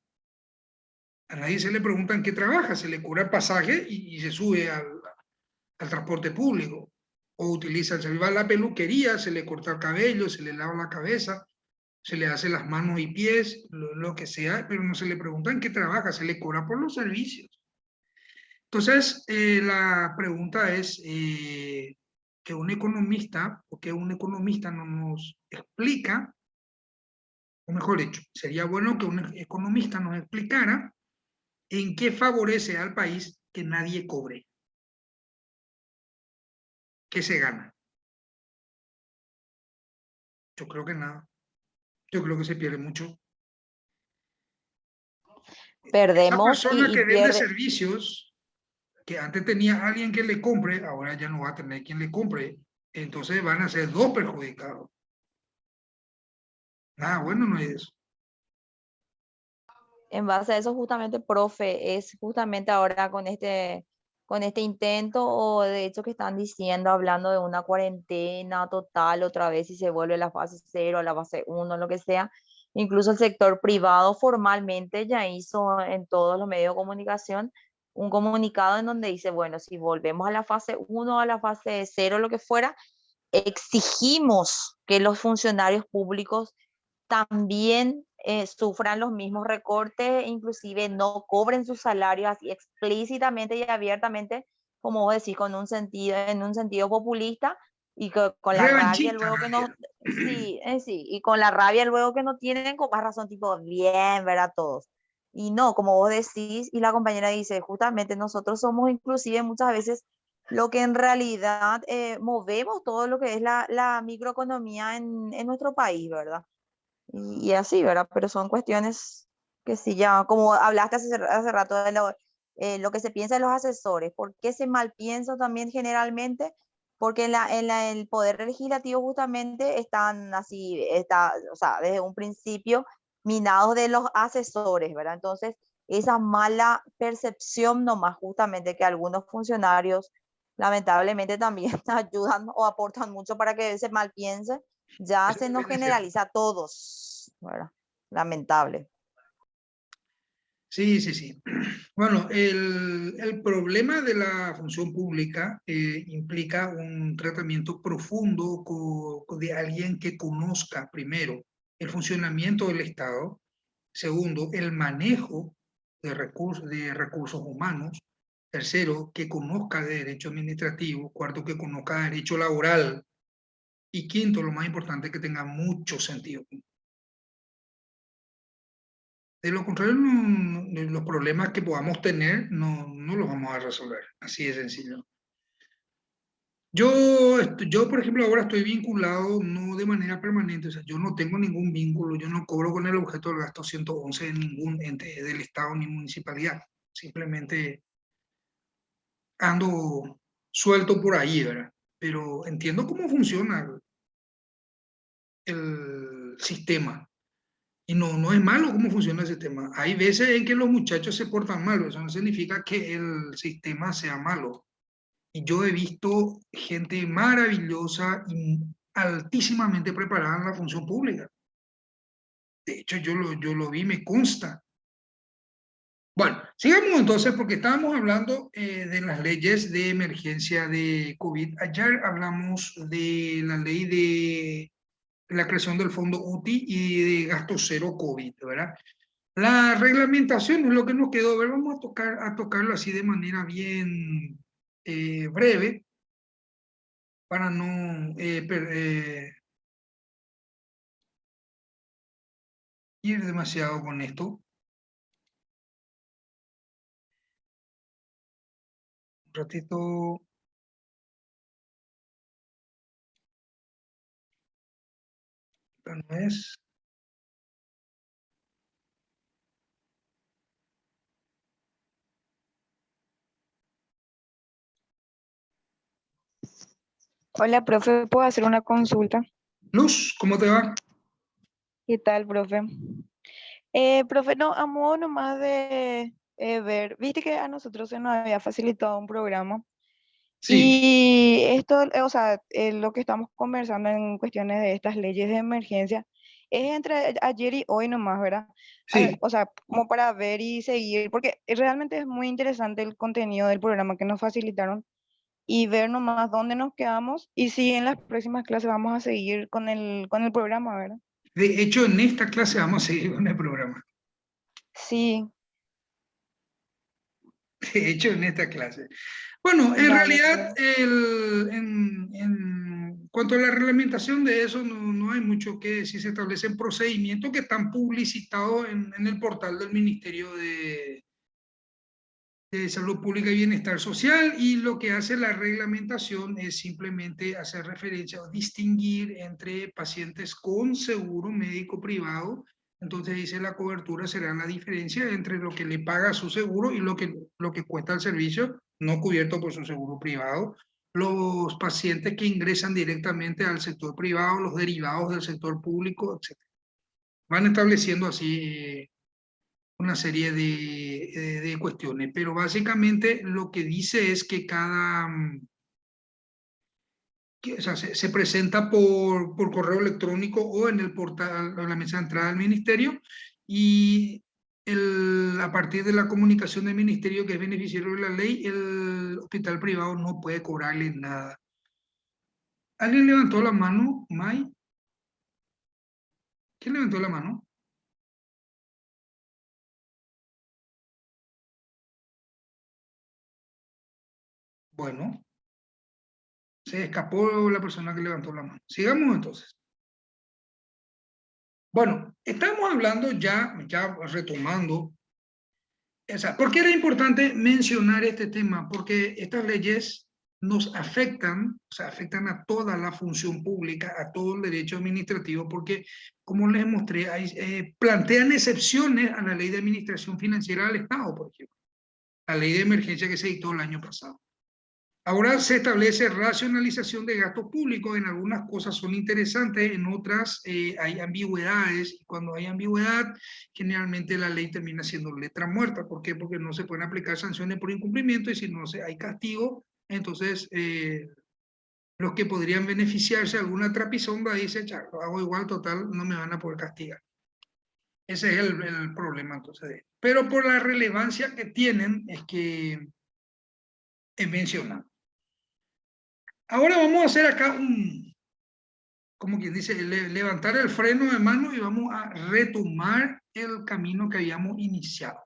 a nadie se le pregunta en qué trabaja, se le cobra el pasaje y se sube al transporte público. O utiliza, se va a la peluquería, se le corta el cabello, se le lava la cabeza, se le hace las manos y pies, lo que sea, pero no se le pregunta en qué trabaja, se le cobra por los servicios. Entonces, la pregunta es que un economista, o que un economista no nos explica, o mejor dicho, sería bueno que un economista nos explicara en qué favorece al país que nadie cobre. ¿Qué se gana? Yo creo que nada. Yo creo que se pierde mucho. Esa Perdemos persona que y vende pierde. servicios, que antes tenía alguien que le compre, ahora ya no va a tener quien le compre. Entonces van a ser dos perjudicados. Nada bueno no hay eso. En base a eso, justamente, profe, es justamente ahora con este intento o de hecho que están diciendo, hablando de una cuarentena total otra vez y se vuelve la fase 0, la fase 1, lo que sea. Incluso el sector privado formalmente ya hizo en todos los medios de comunicación un comunicado en donde dice, bueno, si volvemos a la fase 1, a la fase 0, lo que fuera, exigimos que los funcionarios públicos también sufran los mismos recortes, inclusive no cobren sus salarios así explícitamente y abiertamente, como vos decís, en un sentido populista, Y con la rabia Revanchista, luego que no, Javier. sí, sí, y con la rabia luego que no tienen, con más razón, tipo, bien, ¿verdad? Todos. Y no, como vos decís, y la compañera dice, justamente nosotros somos inclusive muchas veces lo que en realidad movemos todo lo que es la microeconomía en nuestro país, ¿verdad? Y así, ¿verdad? Pero son cuestiones que sí ya, como hablaste hace rato de lo que se piensa de los asesores, ¿por qué se mal piensa también generalmente? Porque el poder legislativo justamente están así, o sea, desde un principio minados de los asesores, ¿verdad? Entonces, esa mala percepción nomás justamente que algunos funcionarios lamentablemente también ayudan o aportan mucho para que se mal piense, ya Eso se nos también es cierto. generaliza a todos, ¿verdad? Lamentable. Sí, sí, sí. Bueno, el problema de la función pública implica un tratamiento profundo de alguien que conozca, primero, el funcionamiento del Estado, segundo, el manejo de recursos humanos, tercero, que conozca de derecho administrativo, cuarto, que conozca de derecho laboral, y quinto, lo más importante, que tenga mucho sentido. De lo contrario, los problemas que podamos tener no los vamos a resolver. Así de sencillo. Yo, por ejemplo, ahora estoy vinculado no de manera permanente, o sea, yo no tengo ningún vínculo, yo no cobro con el objeto del gasto 111 en ningún ente del Estado ni municipalidad. Simplemente ando suelto por ahí, ¿verdad? Pero entiendo cómo funciona el sistema. Y no es malo cómo funciona el sistema. Hay veces en que los muchachos se portan mal, eso no significa que el sistema sea malo. Y yo he visto gente maravillosa y altísimamente preparada en la función pública. De hecho, yo lo vi, me consta. Bueno, sigamos entonces porque estábamos hablando de las leyes de emergencia de COVID. Ayer hablamos de la ley de la creación del fondo UTI y de gasto cero COVID, ¿verdad? La reglamentación es lo que nos quedó. A ver, vamos a tocarlo así de manera bien breve para no ir demasiado con esto. Un ratito. Esta no es. Hola, profe, ¿puedo hacer una consulta? Luz, ¿cómo te va? ¿Qué tal, profe? Profe, no, a modo nomás de ver, viste que a nosotros se nos había facilitado un programa Sí, y esto, o sea, lo que estamos conversando en cuestiones de estas leyes de emergencia es entre ayer y hoy nomás, ¿verdad? sí. O sea, como para ver y seguir, porque realmente es muy interesante el contenido del programa que nos facilitaron y ver nomás dónde nos quedamos y si en las próximas clases vamos a seguir con el programa, ¿verdad? De hecho, en esta clase vamos a seguir con el programa. Sí, De hecho, en esta clase. Bueno, en vale, realidad, profe. en cuanto a la reglamentación de eso, no hay mucho que decir. Se establecen procedimientos que están publicitados en el portal del Ministerio de Salud Pública y Bienestar Social, y lo que hace la reglamentación es simplemente hacer referencia o distinguir entre pacientes con seguro médico privado. Entonces dice la cobertura será la diferencia entre lo que le paga su seguro y lo que cuesta el servicio no cubierto por su seguro privado. Los pacientes que ingresan directamente al sector privado, los derivados del sector público, etc. Van estableciendo así una serie de cuestiones, pero básicamente lo que dice es que o sea, se presenta por correo electrónico o en el portal, en la mesa de entrada del ministerio, y a partir de la comunicación del ministerio que es beneficiario de la ley, el hospital privado no puede cobrarle nada. ¿Alguien levantó la mano, May? ¿Quién levantó la mano? Bueno, Se escapó la persona que levantó la mano. Sigamos entonces. Bueno, estamos hablando ya retomando. O sea, ¿por qué era importante mencionar este tema? Porque estas leyes nos afectan, o sea, afectan a toda la función pública, a todo el derecho administrativo, porque, como les mostré, plantean excepciones a la ley de administración financiera del Estado, por ejemplo, la ley de emergencia que se dictó el año pasado. Ahora se establece racionalización de gastos públicos, en algunas cosas son interesantes, en otras hay ambigüedades, y cuando hay ambigüedad, generalmente la ley termina siendo letra muerta. ¿Por qué? Porque no se pueden aplicar sanciones por incumplimiento, y si no hay castigo, entonces los que podrían beneficiarse de alguna trapisonda dicen, ya, lo hago igual, total, no me van a poder castigar. Ese es el problema entonces. Pero por la relevancia que tienen, es que es mencionado. Ahora vamos a hacer acá como quien dice, levantar el freno de mano y vamos a retomar el camino que habíamos iniciado.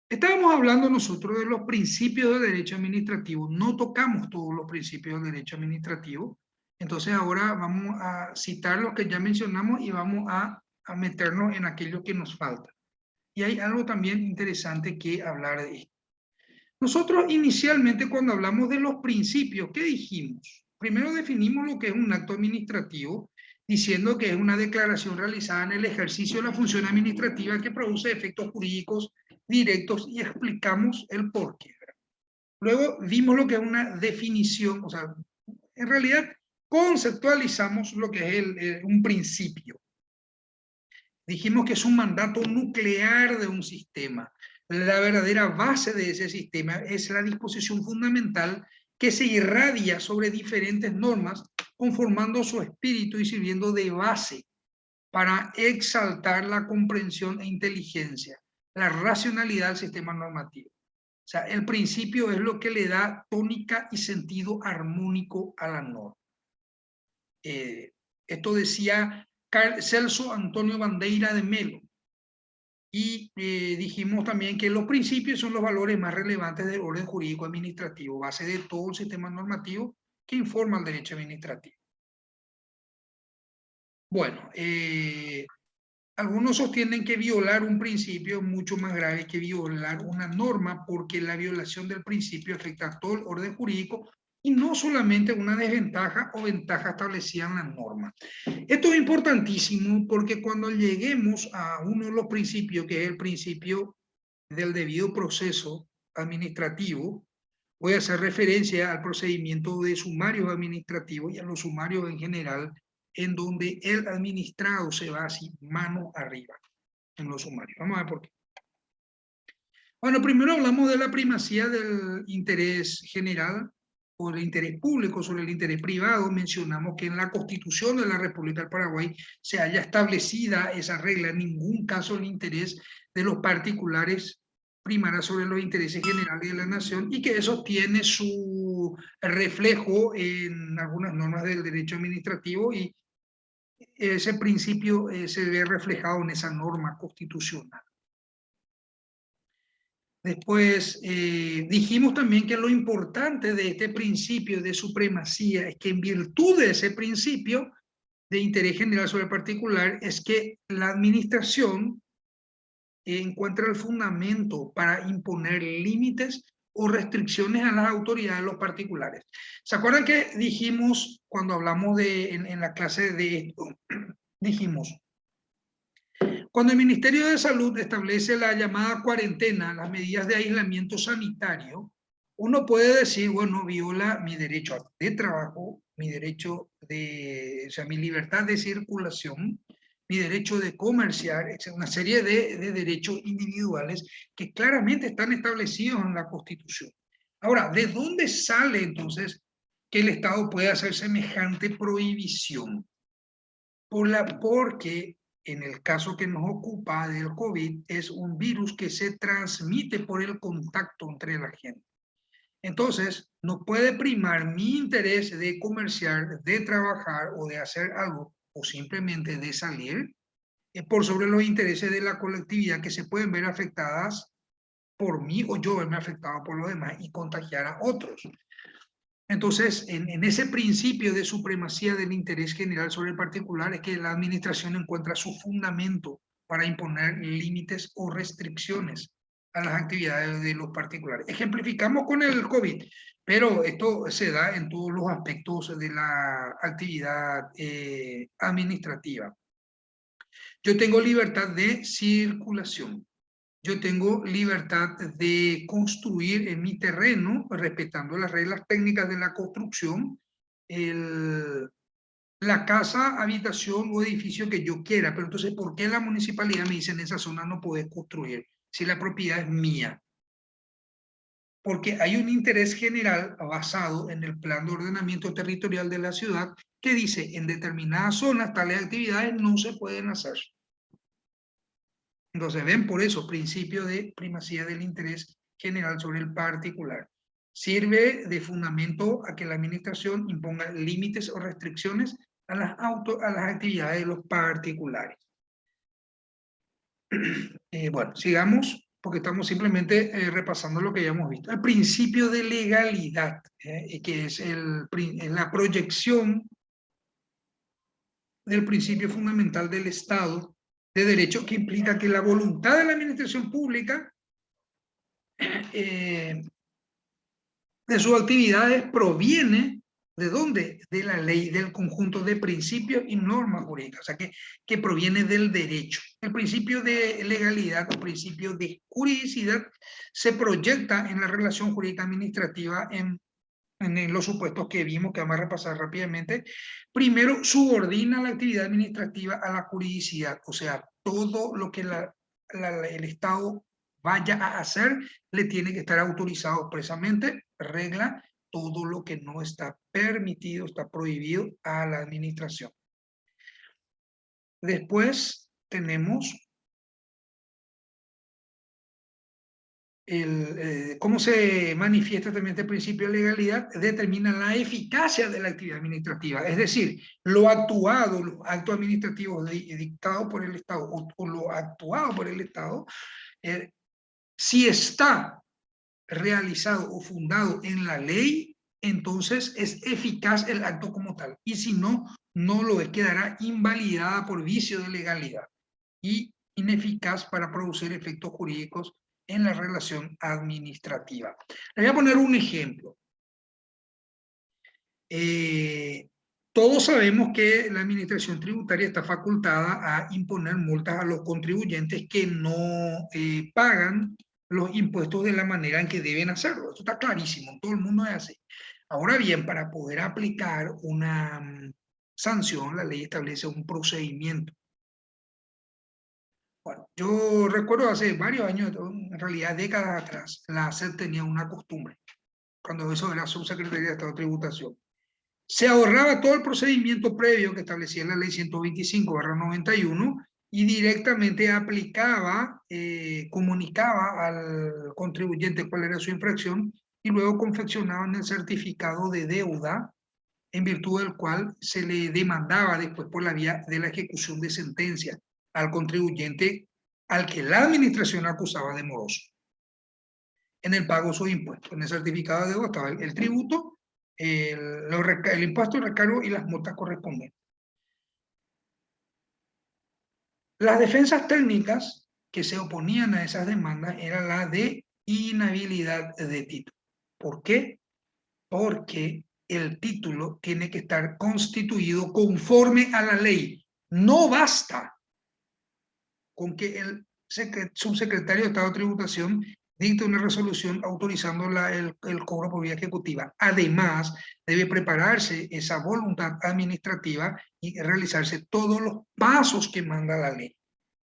Estábamos hablando nosotros de los principios del derecho administrativo. No tocamos todos los principios del derecho administrativo. Entonces ahora vamos a citar los que ya mencionamos y vamos a meternos en aquello que nos falta. Y hay algo también interesante que hablar de esto. Nosotros inicialmente, cuando hablamos de los principios, ¿qué dijimos? Primero definimos lo que es un acto administrativo, diciendo que es una declaración realizada en el ejercicio de la función administrativa que produce efectos jurídicos directos, y explicamos el porqué. Luego vimos lo que es una definición, o sea, en realidad conceptualizamos lo que es un principio. Dijimos que es un mandato nuclear de un sistema. La verdadera base de ese sistema es la disposición fundamental que se irradia sobre diferentes normas, conformando su espíritu y sirviendo de base para exaltar la comprensión e inteligencia, la racionalidad del sistema normativo. O sea, el principio es lo que le da tónica y sentido armónico a la norma. Esto decía Celso Antonio Bandeira de Melo. Y dijimos también que los principios son los valores más relevantes del orden jurídico administrativo, base de todo el sistema normativo que informa el derecho administrativo. Bueno, algunos sostienen que violar un principio es mucho más grave que violar una norma, porque la violación del principio afecta a todo el orden jurídico y no solamente una desventaja o ventaja establecida en la norma. Esto es importantísimo, porque cuando lleguemos a uno de los principios, que es el principio del debido proceso administrativo, voy a hacer referencia al procedimiento de sumarios administrativos y a los sumarios en general, en donde el administrado se va así mano arriba en los sumarios. Vamos a ver por qué. Bueno, primero hablamos de la primacía del interés general o el interés público sobre el interés privado. Mencionamos que en la Constitución de la República del Paraguay se haya establecida esa regla. En ningún caso el interés de los particulares primará sobre los intereses generales de la nación, y que eso tiene su reflejo en algunas normas del derecho administrativo, y ese principio se ve reflejado en esa norma constitucional. Después dijimos también que lo importante de este principio de supremacía es que, en virtud de ese principio de interés general sobre el particular, es que la administración encuentra el fundamento para imponer límites o restricciones a las autoridades de los particulares. ¿Se acuerdan que dijimos cuando hablamos en la clase de esto? Dijimos, cuando el Ministerio de Salud establece la llamada cuarentena, las medidas de aislamiento sanitario, uno puede decir, bueno, viola mi derecho de trabajo, mi derecho o sea, mi libertad de circulación, mi derecho de comerciar, una serie de derechos individuales que claramente están establecidos en la Constitución. Ahora, ¿de dónde sale entonces que el Estado puede hacer semejante prohibición? Porque en el caso que nos ocupa del COVID, es un virus que se transmite por el contacto entre la gente. Entonces, no puede primar mi interés de comerciar, de trabajar o de hacer algo, o simplemente de salir, por sobre los intereses de la colectividad, que se pueden ver afectadas por mí, o yo verme afectado por los demás y contagiar a otros. Entonces, en ese principio de supremacía del interés general sobre el particular es que la administración encuentra su fundamento para imponer límites o restricciones a las actividades de los particulares. Ejemplificamos con el COVID, pero esto se da en todos los aspectos de la actividad administrativa. Yo tengo libertad de circulación. Yo tengo libertad de construir en mi terreno, respetando las reglas técnicas de la construcción, la casa, habitación o edificio que yo quiera. Pero entonces, ¿por qué la municipalidad me dice en esa zona no puedes construir si la propiedad es mía? Porque hay un interés general basado en el plan de ordenamiento territorial de la ciudad que dice en determinadas zonas tales actividades no se pueden hacer. Entonces, ven, por eso, principio de primacía del interés general sobre el particular. Sirve de fundamento a que la administración imponga límites o restricciones a las actividades de los particulares. Bueno, sigamos, porque estamos simplemente repasando lo que ya hemos visto. El principio de legalidad, que es la proyección del principio fundamental del Estado de derecho, que implica que la voluntad de la administración pública de sus actividades proviene ¿de dónde? De la ley, del conjunto de principios y normas jurídicas, o sea que proviene del derecho. El principio de legalidad o principio de juridicidad se proyecta en la relación jurídica administrativa en los supuestos que vimos, que vamos a repasar rápidamente. Primero, subordina la actividad administrativa a la juridicidad, o sea, todo lo que el Estado vaya a hacer le tiene que estar autorizado expresamente, regla todo lo que no está permitido, está prohibido a la administración. Después tenemos cómo se manifiesta también este principio de legalidad, determina la eficacia de la actividad administrativa, es decir, lo actuado, los actos administrativos dictados por el Estado o lo actuado por el Estado, si está realizado o fundado en la ley, entonces es eficaz el acto como tal, y si no, no lo es, quedará invalidada por vicio de legalidad y ineficaz para producir efectos jurídicos en la relación administrativa. Les voy a poner un ejemplo. Todos sabemos que la administración tributaria está facultada a imponer multas a los contribuyentes que no pagan los impuestos de la manera en que deben hacerlo. Esto está clarísimo, todo el mundo es así. Ahora bien, para poder aplicar una sanción, la ley establece un procedimiento. Bueno, yo recuerdo hace varios años, en realidad décadas atrás, la ACEP tenía una costumbre, cuando eso era Subsecretaría de Estado de Tributación. Se ahorraba todo el procedimiento previo que establecía la ley 125/91 y directamente aplicaba, comunicaba al contribuyente cuál era su infracción y luego confeccionaban el certificado de deuda en virtud del cual se le demandaba después por la vía de la ejecución de sentencia al contribuyente al que la administración acusaba de moroso en el pago de sus impuestos. En el certificado de deuda estaba el tributo, el impuesto, el recargo y las multas correspondientes. Las defensas técnicas que se oponían a esas demandas era la de inhabilidad de título. ¿Por qué? Porque el título tiene que estar constituido conforme a la ley. No basta con que el subsecretario de Estado de Tributación dicte una resolución autorizando el cobro por vía ejecutiva. Además, debe prepararse esa voluntad administrativa y realizarse todos los pasos que manda la ley,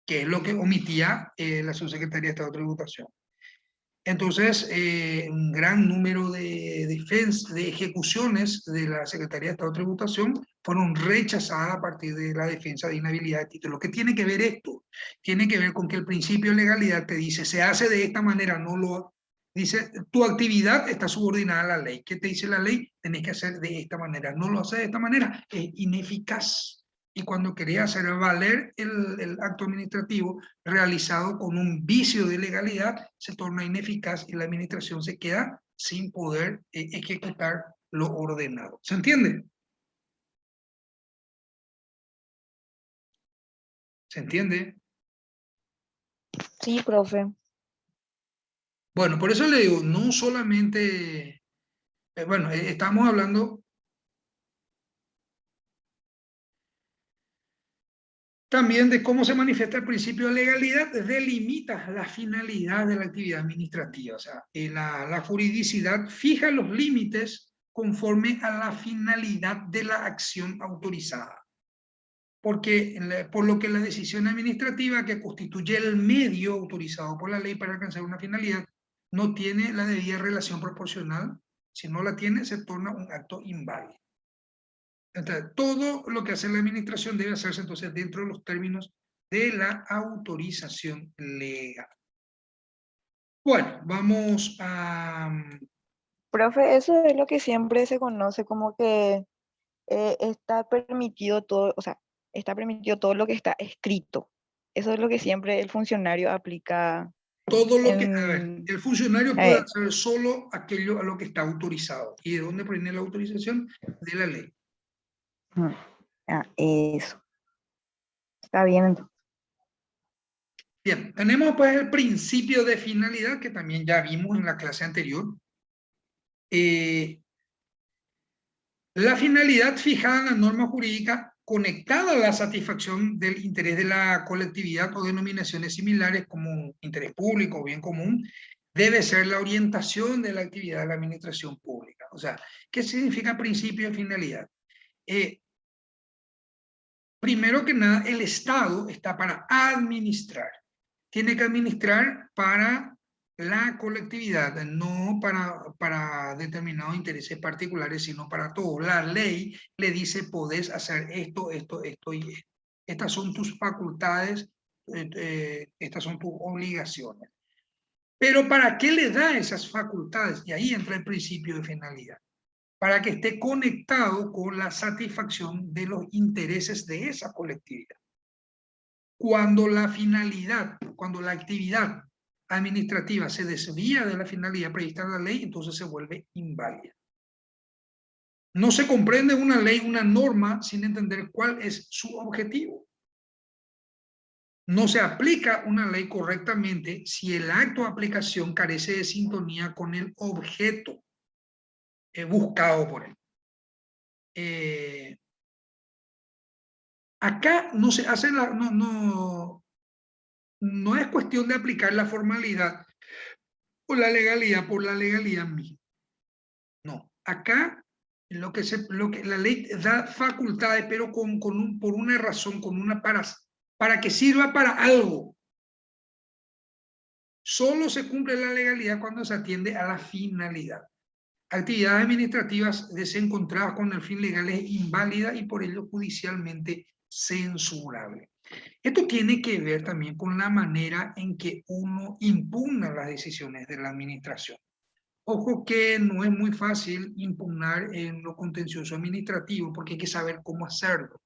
que es lo que omitía la subsecretaría de Estado de Tributación. Entonces, un gran número de ejecuciones de la Secretaría de Estado de Tributación fueron rechazadas a partir de la defensa de inhabilidad de título. ¿Qué tiene que ver esto? Tiene que ver con que el principio de legalidad te dice, se hace de esta manera, no lo... Dice, tu actividad está subordinada a la ley. ¿Qué te dice la ley? Tenés que hacer de esta manera. No lo haces de esta manera, es ineficaz. Y cuando quería hacer valer el acto administrativo realizado con un vicio de legalidad, se torna ineficaz y la administración se queda sin poder ejecutar lo ordenado. ¿Se entiende? ¿Se entiende? Sí, profe. Bueno, por eso le digo, no solamente, bueno, estamos hablando también de cómo se manifiesta el principio de legalidad, delimita la finalidad de la actividad administrativa. O sea, la juridicidad fija los límites conforme a la finalidad de la acción autorizada. Porque, por lo que la decisión administrativa que constituye el medio autorizado por la ley para alcanzar una finalidad no tiene la debida relación proporcional. Si no la tiene, se torna un acto inválido. Entonces, todo lo que hace la administración debe hacerse entonces dentro de los términos de la autorización legal. Bueno, vamos a... Profe, eso es lo que siempre se conoce como que está permitido todo, o sea, está permitido todo lo que está escrito. Eso es lo que siempre el funcionario aplica Todo lo que, a ver, en... el funcionario puede eh, hacer solo aquello a lo que está autorizado. ¿Y de dónde proviene la autorización? De la ley. Eso. Está bien, entonces. Bien, tenemos pues el principio de finalidad que también ya vimos en la clase anterior. La finalidad fijada en la norma jurídica conectada a la satisfacción del interés de la colectividad o denominaciones similares como interés público o bien común, debe ser la orientación de la actividad de la administración pública. O sea, ¿qué significa principio de finalidad? Primero que nada, el Estado está para administrar. Tiene que administrar para la colectividad, no para determinados intereses particulares, sino para todos. La ley le dice, podés hacer esto, esto, esto y esto. Estas son tus facultades, estas son tus obligaciones. Pero ¿para qué le da esas facultades? Y ahí entra el principio de finalidad. Para que esté conectado con la satisfacción de los intereses de esa colectividad. Cuando la finalidad, cuando la actividad administrativa se desvía de la finalidad prevista en la ley, entonces se vuelve inválida. No se comprende una ley, una norma, sin entender cuál es su objetivo. No se aplica una ley correctamente si el acto de aplicación carece de sintonía con el objeto buscado por él. Acá no se hace no es cuestión de aplicar la formalidad o la legalidad por la legalidad misma. No, acá lo que la ley da facultades, pero por una razón, para que sirva para algo. Solo se cumple la legalidad cuando se atiende a la finalidad. Actividades administrativas desencontradas con el fin legal es inválida y por ello judicialmente censurable. Esto tiene que ver también con la manera en que uno impugna las decisiones de la administración. Ojo que no es muy fácil impugnar en lo contencioso administrativo porque hay que saber cómo hacerlo.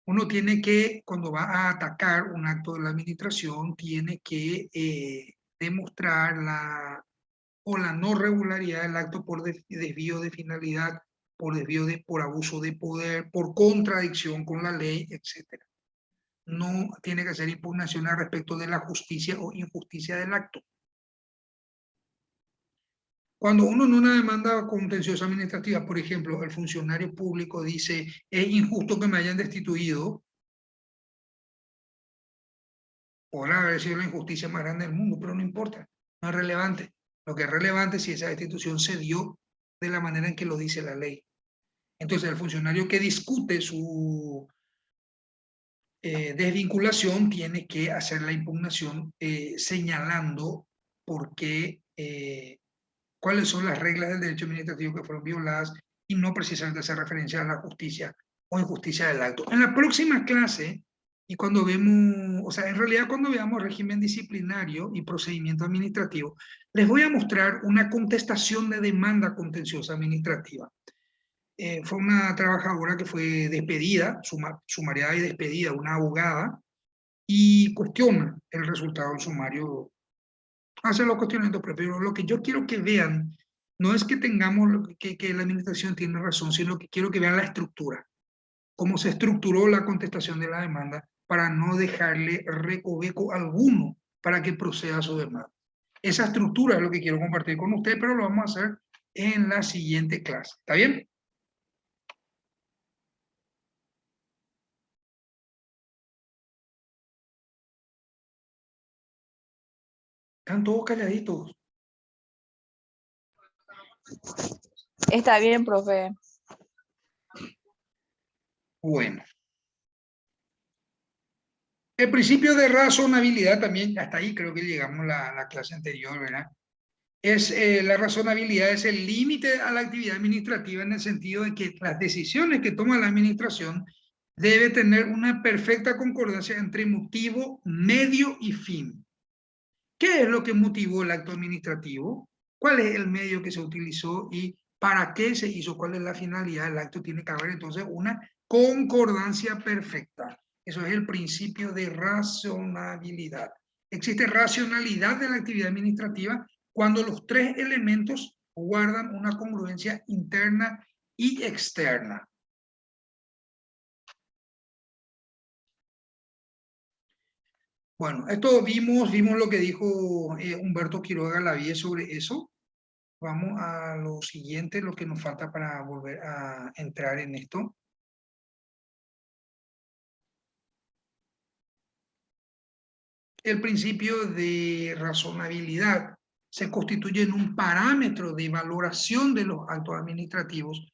Uno tiene que, cuando va a atacar un acto de la administración, tiene que demostrar la no regularidad del acto por desvío de finalidad, por abuso de poder, por contradicción con la ley, etc. No tiene que hacer impugnación al respecto de la justicia o injusticia del acto. Cuando uno en una demanda contenciosa administrativa, por ejemplo, el funcionario público dice, es injusto que me hayan destituido, podrá haber sido la injusticia más grande del mundo, pero no importa, no es relevante. Lo que es relevante es si esa destitución se dio de la manera en que lo dice la ley. Entonces, el funcionario que discute su desvinculación tiene que hacer la impugnación señalando por qué, cuáles son las reglas del derecho administrativo que fueron violadas y no precisamente hacer referencia a la justicia o injusticia del acto. En la próxima clase, y cuando vemos, o sea, en realidad cuando veamos régimen disciplinario y procedimiento administrativo, les voy a mostrar una contestación de demanda contenciosa administrativa. Fue una trabajadora que fue despedida, sumariada y despedida, una abogada, y cuestiona el resultado del sumario, hace los cuestionamientos, pero lo que yo quiero que vean No es que tengamos, que la administración tiene razón, sino que quiero que vean la estructura, cómo se estructuró la contestación de la demanda para no dejarle recoveco alguno para que proceda su demanda. Esa estructura es lo que quiero compartir con ustedes, pero lo vamos a hacer en la siguiente clase. ¿Está bien? Están todos calladitos. Está bien, profe. Bueno. El principio de razonabilidad también, hasta ahí creo que llegamos la clase anterior, ¿verdad? La razonabilidad es el límite a la actividad administrativa en el sentido de que las decisiones que toma la administración debe tener una perfecta concordancia entre motivo, medio y fin. ¿Qué es lo que motivó el acto administrativo? ¿Cuál es el medio que se utilizó y para qué se hizo? ¿Cuál es la finalidad del acto? Tiene que haber entonces una concordancia perfecta. Eso es el principio de razonabilidad. Existe racionalidad de la actividad administrativa cuando los tres elementos guardan una congruencia interna y externa. Bueno, esto vimos lo que dijo Humberto Quiroga Lavie sobre eso. Vamos a lo siguiente, lo que nos falta para volver a entrar en esto. El principio de razonabilidad se constituye en un parámetro de valoración de los actos administrativos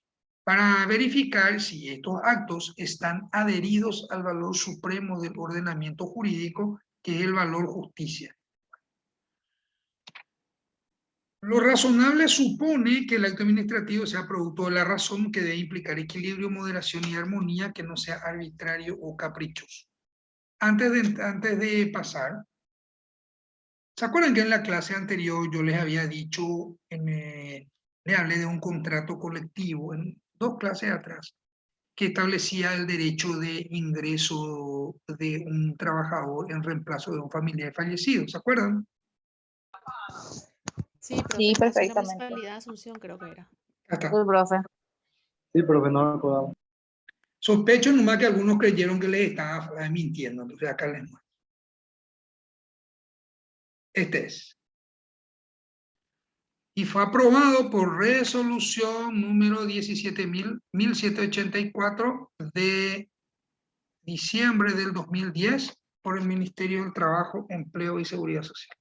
para verificar si estos actos están adheridos al valor supremo del ordenamiento jurídico, que es el valor justicia. Lo razonable supone que el acto administrativo sea producto de la razón, que debe implicar equilibrio, moderación y armonía, que no sea arbitrario o caprichoso. Antes de pasar, ¿se acuerdan que en la clase anterior yo les había dicho, le hablé de un contrato colectivo en 2 clases atrás, que establecía el derecho de ingreso de un trabajador en reemplazo de un familiar fallecido? ¿Se acuerdan? Sí, profe, Sí, en la perfectamente. Municipalidad de Asunción creo que era. Acá está. Sí, profe. Sí, profe, no me acordaba. Sospecho nomás que algunos creyeron que les estaba mintiendo, entonces acá les muestro. Este es. Y fue aprobado por resolución número 17.784 de diciembre del 2010 por el Ministerio del Trabajo, Empleo y Seguridad Social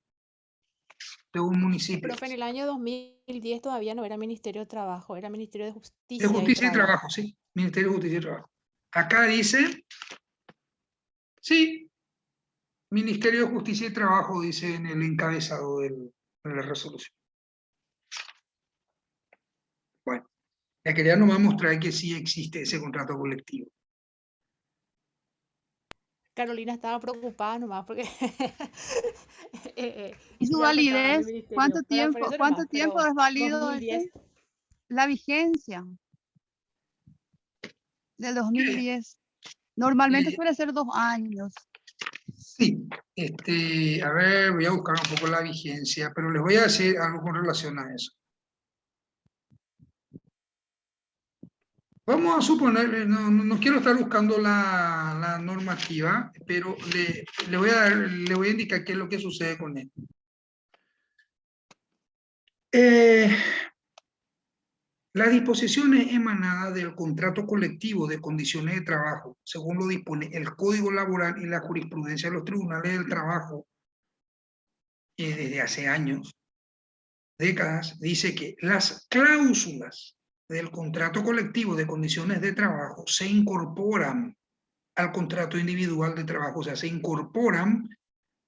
de un municipio. Profe, en el año 2010 todavía no era Ministerio de Trabajo, era Ministerio de De Justicia, Justicia y Trabajo. Trabajo, sí. Ministerio de Justicia y Trabajo. Acá dice, sí, Ministerio de Justicia y Trabajo, dice en el encabezado de la resolución. Bueno, ya quería nomás mostrar que sí existe ese contrato colectivo. Carolina estaba preocupada nomás porque ¿Y su ya faltaba el validez? ministerio. ¿Cuánto Por tiempo, eso cuánto nomás, tiempo pero es válido 2010. la vigencia del ¿Qué? 2010? Normalmente suele ser 2 años. Sí, a ver, voy a buscar un poco la vigencia, pero les voy a decir algo con relación a eso. Vamos a suponer, no quiero estar buscando la normativa, pero le voy a indicar qué es lo que sucede con esto. Las disposiciones emanadas del contrato colectivo de condiciones de trabajo, según lo dispone el Código Laboral y la jurisprudencia de los tribunales del trabajo, desde hace años, décadas, dice que las cláusulas del contrato colectivo de condiciones de trabajo se incorporan al contrato individual de trabajo, o sea, se incorporan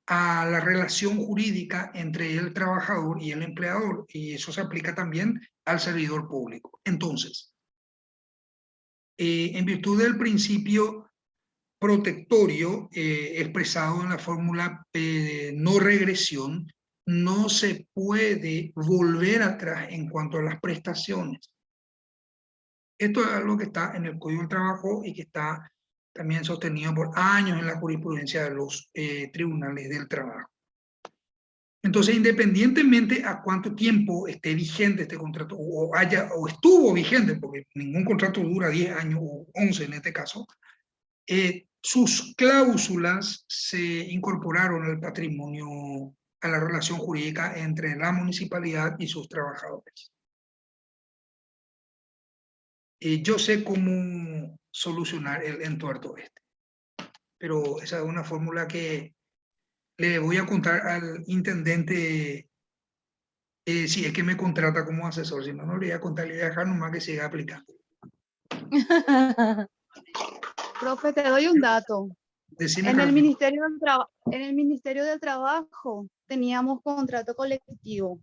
a la relación jurídica entre el trabajador y el empleador, y eso se aplica también al servidor público. Entonces, en virtud del principio protectorio expresado en la fórmula no regresión, no se puede volver atrás en cuanto a las prestaciones. Esto es algo que está en el Código del Trabajo y que está también sostenido por años en la jurisprudencia de los tribunales del trabajo. Entonces, independientemente a cuánto tiempo esté vigente este contrato, o estuvo vigente, porque ningún contrato dura 10 años o 11 en este caso, sus cláusulas se incorporaron al patrimonio, a la relación jurídica entre la municipalidad y sus trabajadores. Yo sé cómo solucionar el entuerto este, pero esa es una fórmula que le voy a contar al intendente si es que me contrata como asesor. Si no, no le voy a contar, le voy a dejar nomás que siga aplicando. Profe, te doy un dato. Decime, En el Carmen. Ministerio del Trabajo teníamos contrato colectivo,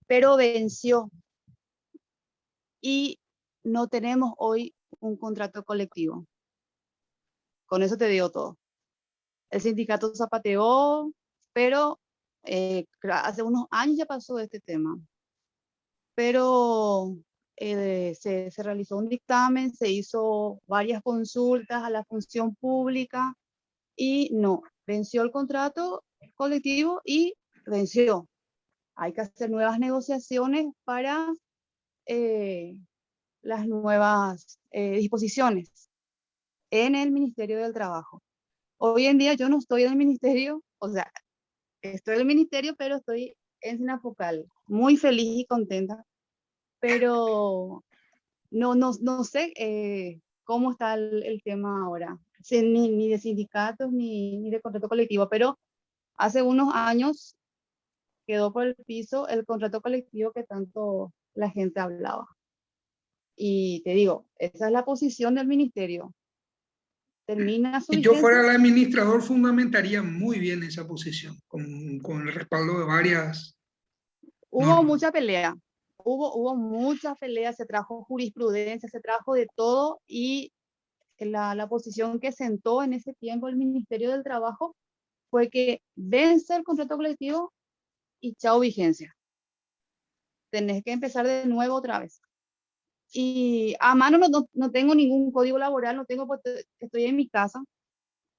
pero venció. Y no tenemos hoy un contrato colectivo. Con eso te digo todo. El sindicato zapateó, pero hace unos años ya pasó este tema. Pero se realizó un dictamen, se hizo varias consultas a la función pública y no, venció el contrato colectivo y venció. Hay que hacer nuevas negociaciones para las nuevas disposiciones en el Ministerio del Trabajo. Hoy en día yo no estoy en el ministerio, o sea, estoy en el ministerio, pero estoy en Sinafocal, muy feliz y contenta, pero no sé cómo está el tema ahora, ni de sindicatos ni de contrato colectivo, pero hace unos años quedó por el piso el contrato colectivo que tanto la gente hablaba. Y te digo, esa es la posición del ministerio. Termina su Si yo fuera vigencia. el administrador, fundamentaría muy bien esa posición, con el respaldo de varias Hubo normas. mucha pelea, hubo mucha pelea, se trajo jurisprudencia, se trajo de todo y la posición que sentó en ese tiempo el Ministerio del Trabajo fue que vence el contrato colectivo y chao vigencia. Tenés que empezar de nuevo otra vez. Y a mano no tengo ningún código laboral, no tengo, porque estoy en mi casa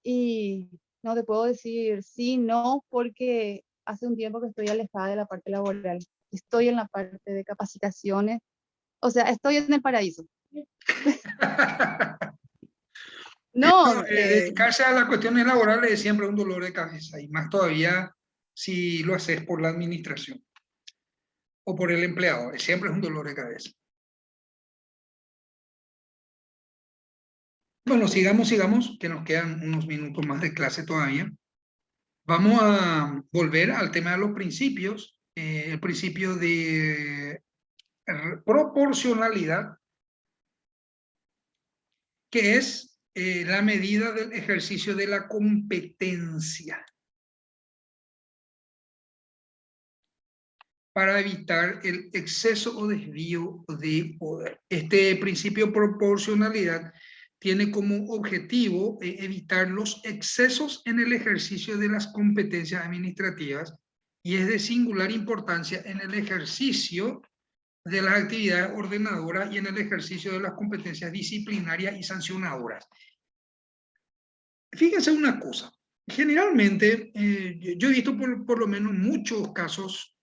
y no te puedo decir sí, no, porque hace un tiempo que estoy alejada de la parte laboral. Estoy en la parte de capacitaciones, o sea, estoy en el paraíso. No, Dedicarse a las cuestiones laborales es siempre un dolor de cabeza, y más todavía si lo haces por la administración o por el empleador, siempre es un dolor de cabeza. Bueno, sigamos, que nos quedan unos minutos más de clase todavía. Vamos a volver al tema de los principios, el principio de proporcionalidad, que es la medida del ejercicio de la competencia para evitar el exceso o desvío de poder. Este principio de proporcionalidad tiene como objetivo evitar los excesos en el ejercicio de las competencias administrativas y es de singular importancia en el ejercicio de las actividades ordenadoras y en el ejercicio de las competencias disciplinarias y sancionadoras. Fíjense una cosa, generalmente yo he visto por lo menos muchos casos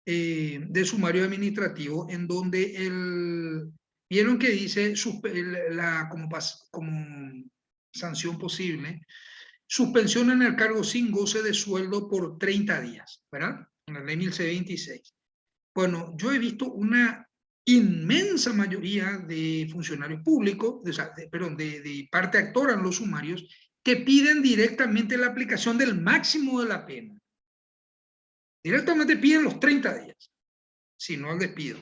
de sumario administrativo en donde vieron que dice como sanción posible, suspensión en el cargo sin goce de sueldo por 30 días, ¿verdad? En la ley 1126. Bueno, yo he visto una inmensa mayoría de funcionarios públicos, de parte actora en los sumarios, que piden directamente la aplicación del máximo de la pena. Directamente piden los 30 días, si no el despido.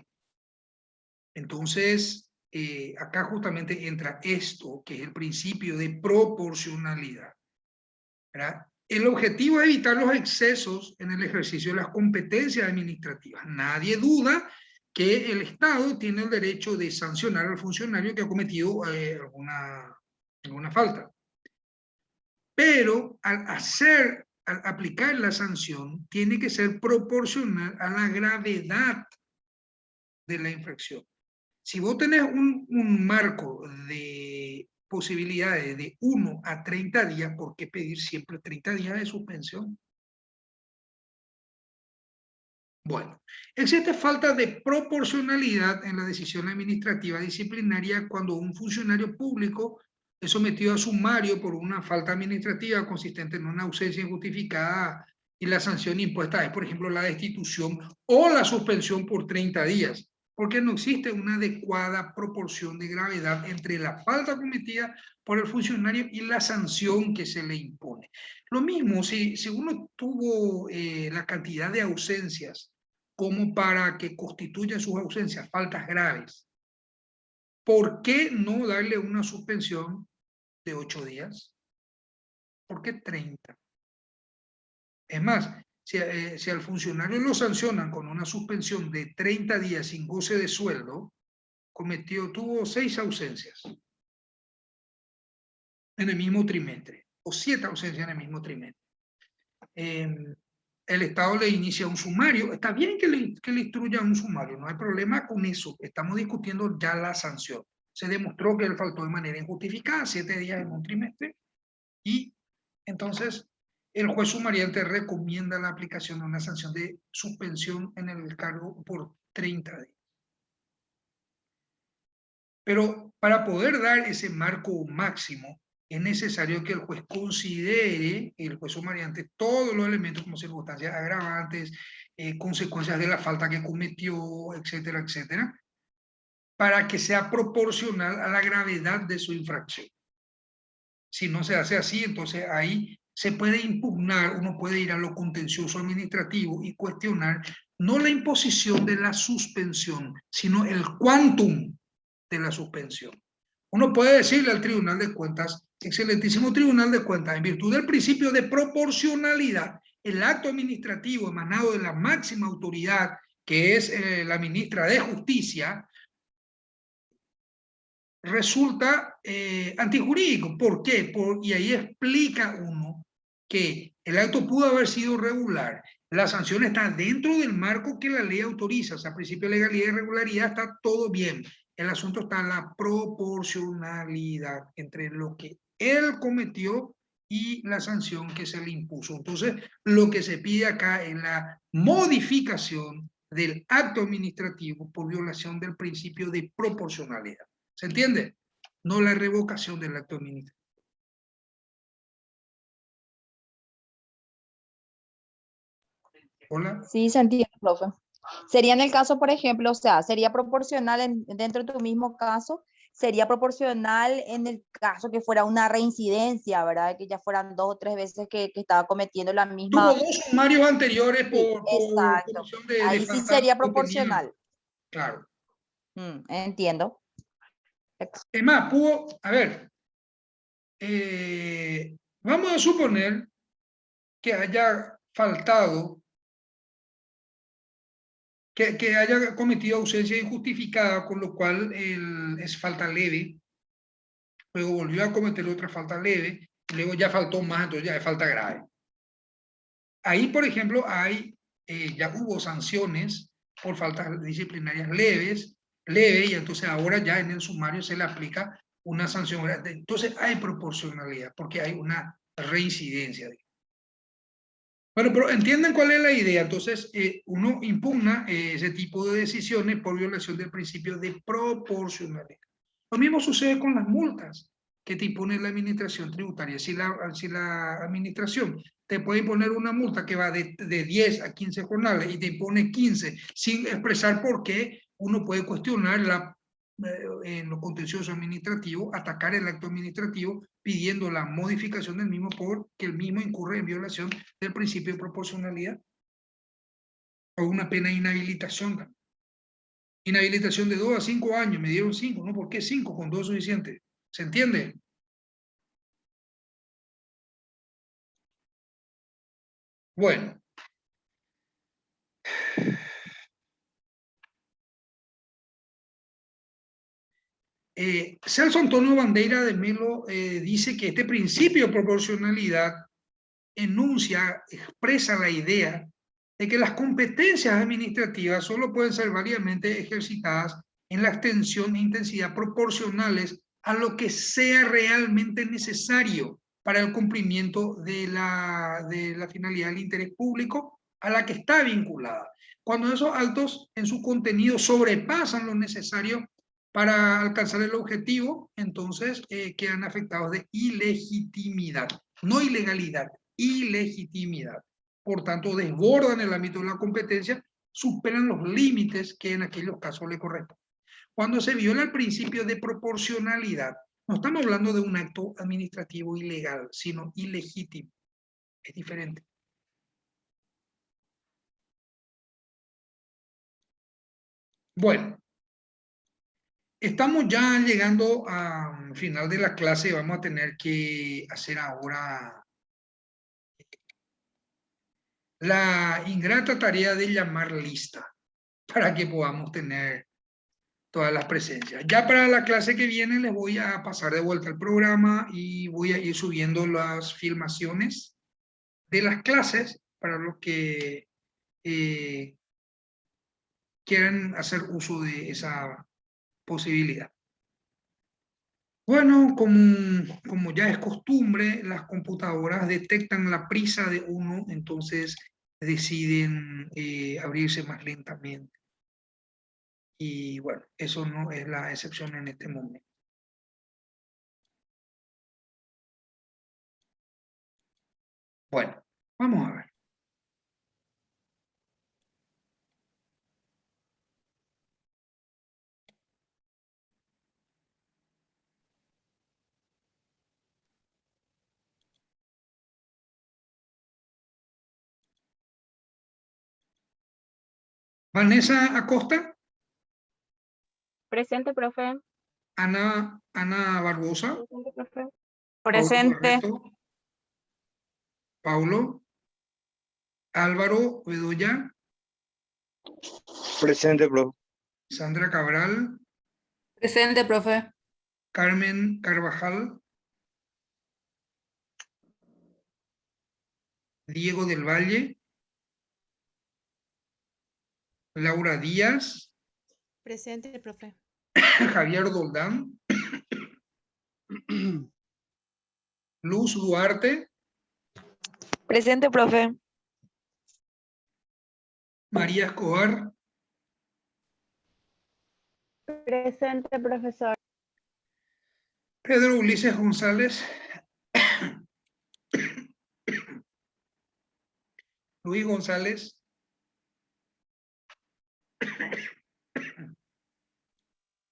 Entonces, acá justamente entra esto, que es el principio de proporcionalidad, ¿verdad? El objetivo es evitar los excesos en el ejercicio de las competencias administrativas. Nadie duda que el Estado tiene el derecho de sancionar al funcionario que ha cometido alguna falta. Pero al aplicar la sanción, tiene que ser proporcional a la gravedad de la infracción. Si vos tenés un marco de posibilidades de 1 a 30 días, ¿por qué pedir siempre 30 días de suspensión? Bueno, existe falta de proporcionalidad en la decisión administrativa disciplinaria cuando un funcionario público es sometido a sumario por una falta administrativa consistente en una ausencia injustificada y la sanción impuesta es, por ejemplo, la destitución o la suspensión por 30 días, porque no existe una adecuada proporción de gravedad entre la falta cometida por el funcionario y la sanción que se le impone. Lo mismo, si uno tuvo la cantidad de ausencias como para que constituyan sus ausencias faltas graves, ¿por qué no darle una suspensión de 8 días? ¿Por qué 30? Es más, si al funcionario lo sancionan con una suspensión de 30 días sin goce de sueldo, tuvo 6 ausencias en el mismo trimestre, o 7 ausencias en el mismo trimestre. El Estado le inicia un sumario. Está bien que le instruya un sumario, no hay problema con eso. Estamos discutiendo ya la sanción. Se demostró que él faltó de manera injustificada, 7 días en un trimestre, y entonces el juez sumariante recomienda la aplicación de una sanción de suspensión en el cargo por 30 días. Pero para poder dar ese marco máximo, es necesario que el juez considere, el juez sumariante, todos los elementos como circunstancias agravantes, consecuencias de la falta que cometió, etcétera, etcétera, para que sea proporcional a la gravedad de su infracción. Si no se hace así, entonces ahí se puede impugnar, uno puede ir a lo contencioso administrativo y cuestionar no la imposición de la suspensión, sino el quantum de la suspensión. Uno puede decirle al Tribunal de Cuentas, excelentísimo Tribunal de Cuentas, en virtud del principio de proporcionalidad, el acto administrativo emanado de la máxima autoridad, que es la ministra de Justicia, resulta antijurídico. ¿Por qué? Y ahí explica uno que el acto pudo haber sido regular. La sanción está dentro del marco que la ley autoriza, o sea, principio de legalidad y regularidad, está todo bien. El asunto está en la proporcionalidad entre lo que él cometió y la sanción que se le impuso. Entonces, lo que se pide acá es la modificación del acto administrativo por violación del principio de proporcionalidad. ¿Se entiende? No la revocación del acto administrativo. Hola. Sí, se entiende, profe. Sería en el caso, por ejemplo, o sea, sería proporcional dentro de tu mismo caso, sería proporcional en el caso que fuera una reincidencia, ¿verdad? Que ya fueran 2 o 3 veces que estaba cometiendo la misma. Tuvo 2 sumarios anteriores Sí, por exacto. comisión de Ahí sí falta sería contenido. proporcional. Claro. Entiendo. Es más, a ver, vamos a suponer que haya faltado, que haya cometido ausencia injustificada, con lo cual es falta leve, luego volvió a cometer otra falta leve, y luego ya faltó más, entonces ya es falta grave. Ahí, por ejemplo, ya hubo sanciones por faltas disciplinarias leves, y entonces ahora ya en el sumario se le aplica una sanción grande. Entonces hay proporcionalidad, porque hay una reincidencia. Bueno, pero entienden cuál es la idea. Entonces, uno impugna ese tipo de decisiones por violación del principio de proporcionalidad. Lo mismo sucede con las multas que te impone la administración tributaria. Si la administración te puede imponer una multa que va de 10 a 15 jornales y te impone 15 sin expresar por qué, uno puede cuestionar en lo contencioso administrativo, atacar el acto administrativo pidiendo la modificación del mismo porque el mismo incurre en violación del principio de proporcionalidad. O una pena de inhabilitación. Inhabilitación de 2 a 5 años, me dieron 5, ¿no? ¿Por qué 5? Con 2 es suficiente. ¿Se entiende? Bueno. Celso Antonio Bandeira de Melo dice que este principio de proporcionalidad expresa la idea de que las competencias administrativas solo pueden ser válidamente ejercitadas en la extensión e intensidad proporcionales a lo que sea realmente necesario para el cumplimiento de la finalidad del interés público a la que está vinculada. Cuando esos altos en su contenido sobrepasan lo necesario para alcanzar el objetivo, entonces quedan afectados de ilegitimidad, no ilegalidad, ilegitimidad. Por tanto, desbordan el ámbito de la competencia, superan los límites que en aquellos casos le corresponden. Cuando se viola el principio de proporcionalidad, no estamos hablando de un acto administrativo ilegal, sino ilegítimo. Es diferente. Bueno, estamos ya llegando al final de la clase. Vamos a tener que hacer ahora la ingrata tarea de llamar lista para que podamos tener todas las presencias. Ya para la clase que viene les voy a pasar de vuelta el programa y voy a ir subiendo las filmaciones de las clases para los que quieran hacer uso de esa posibilidad. Bueno, como ya es costumbre, las computadoras detectan la prisa de uno, entonces deciden abrirse más lentamente. Y bueno, eso no es la excepción en este momento. Bueno, vamos a ver. Vanessa Acosta. Presente, profe. Ana Barbosa. Presente, profe. Presente. Paulo. Álvaro Bedoya. Presente, profe. Sandra Cabral. Presente, profe. Carmen Carvajal. Diego del Valle. Laura Díaz. Presente, profe. Javier Doldán. Luz Duarte. Presente, profe. María Escobar. Presente, profesor. Pedro Ulises González. Luis González.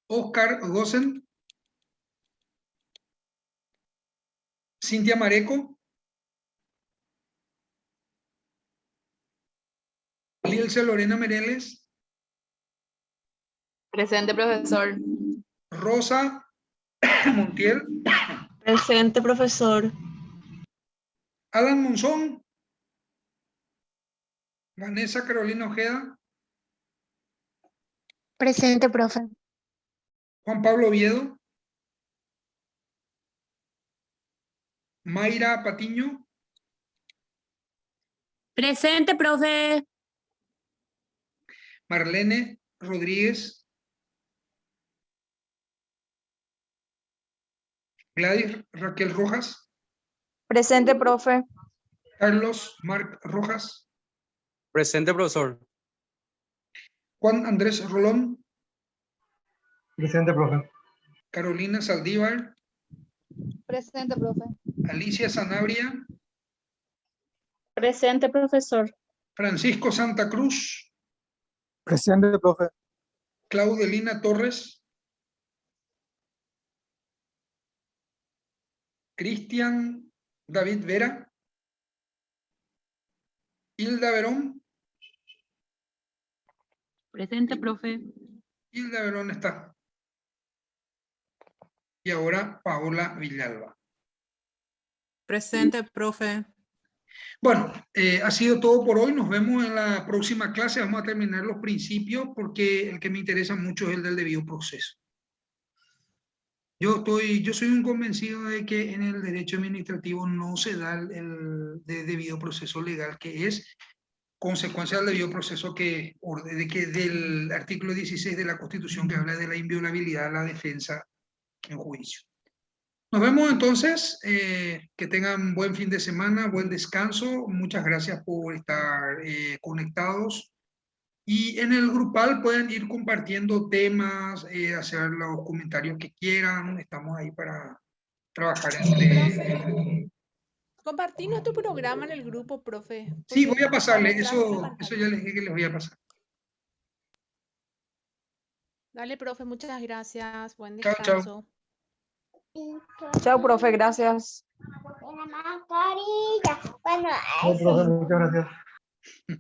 Oscar Gossen. Cintia Mareco. Lilce Lorena Mereles. Presente, profesor. Rosa Montiel. Presente, profesor. Alan Monzón. Vanessa Carolina Ojeda. Presente, profe. Juan Pablo Oviedo. Mayra Patiño. Presente, profe. Marlene Rodríguez. Gladys Raquel Rojas. Presente, profe. Carlos Marc Rojas. Presente, profesor. Juan Andrés Rolón. Presente, profe. Carolina Saldívar. Presente, profe. Alicia Sanabria. Presente, profesor. Francisco Santa Cruz. Presente, profe. Claudelina Torres. Cristian David Vera. Hilda Verón. Presente, profe. Hilda Verón está. Y ahora Paola Villalba. Presente, profe. Bueno, ha sido todo por hoy. Nos vemos en la próxima clase. Vamos a terminar los principios porque el que me interesa mucho es el del debido proceso. Yo soy un convencido de que en el derecho administrativo no se da el debido proceso legal, que es consecuencia del debido proceso del artículo 16 de la Constitución, que habla de la inviolabilidad de la defensa en juicio. Nos vemos entonces, que tengan buen fin de semana, buen descanso. Muchas gracias por estar conectados. Y en el grupal pueden ir compartiendo temas, hacer los comentarios que quieran. Estamos ahí para trabajar entre... Compartinos tu programa en el grupo, profe. Sí, porque voy a pasarle. estamos atrás de la Eso pantalla. ya les dije que les voy a pasar. Dale, profe, muchas gracias. Buen Chao, chao. descanso. Chao, profe, gracias. Chao, profe, muchas gracias.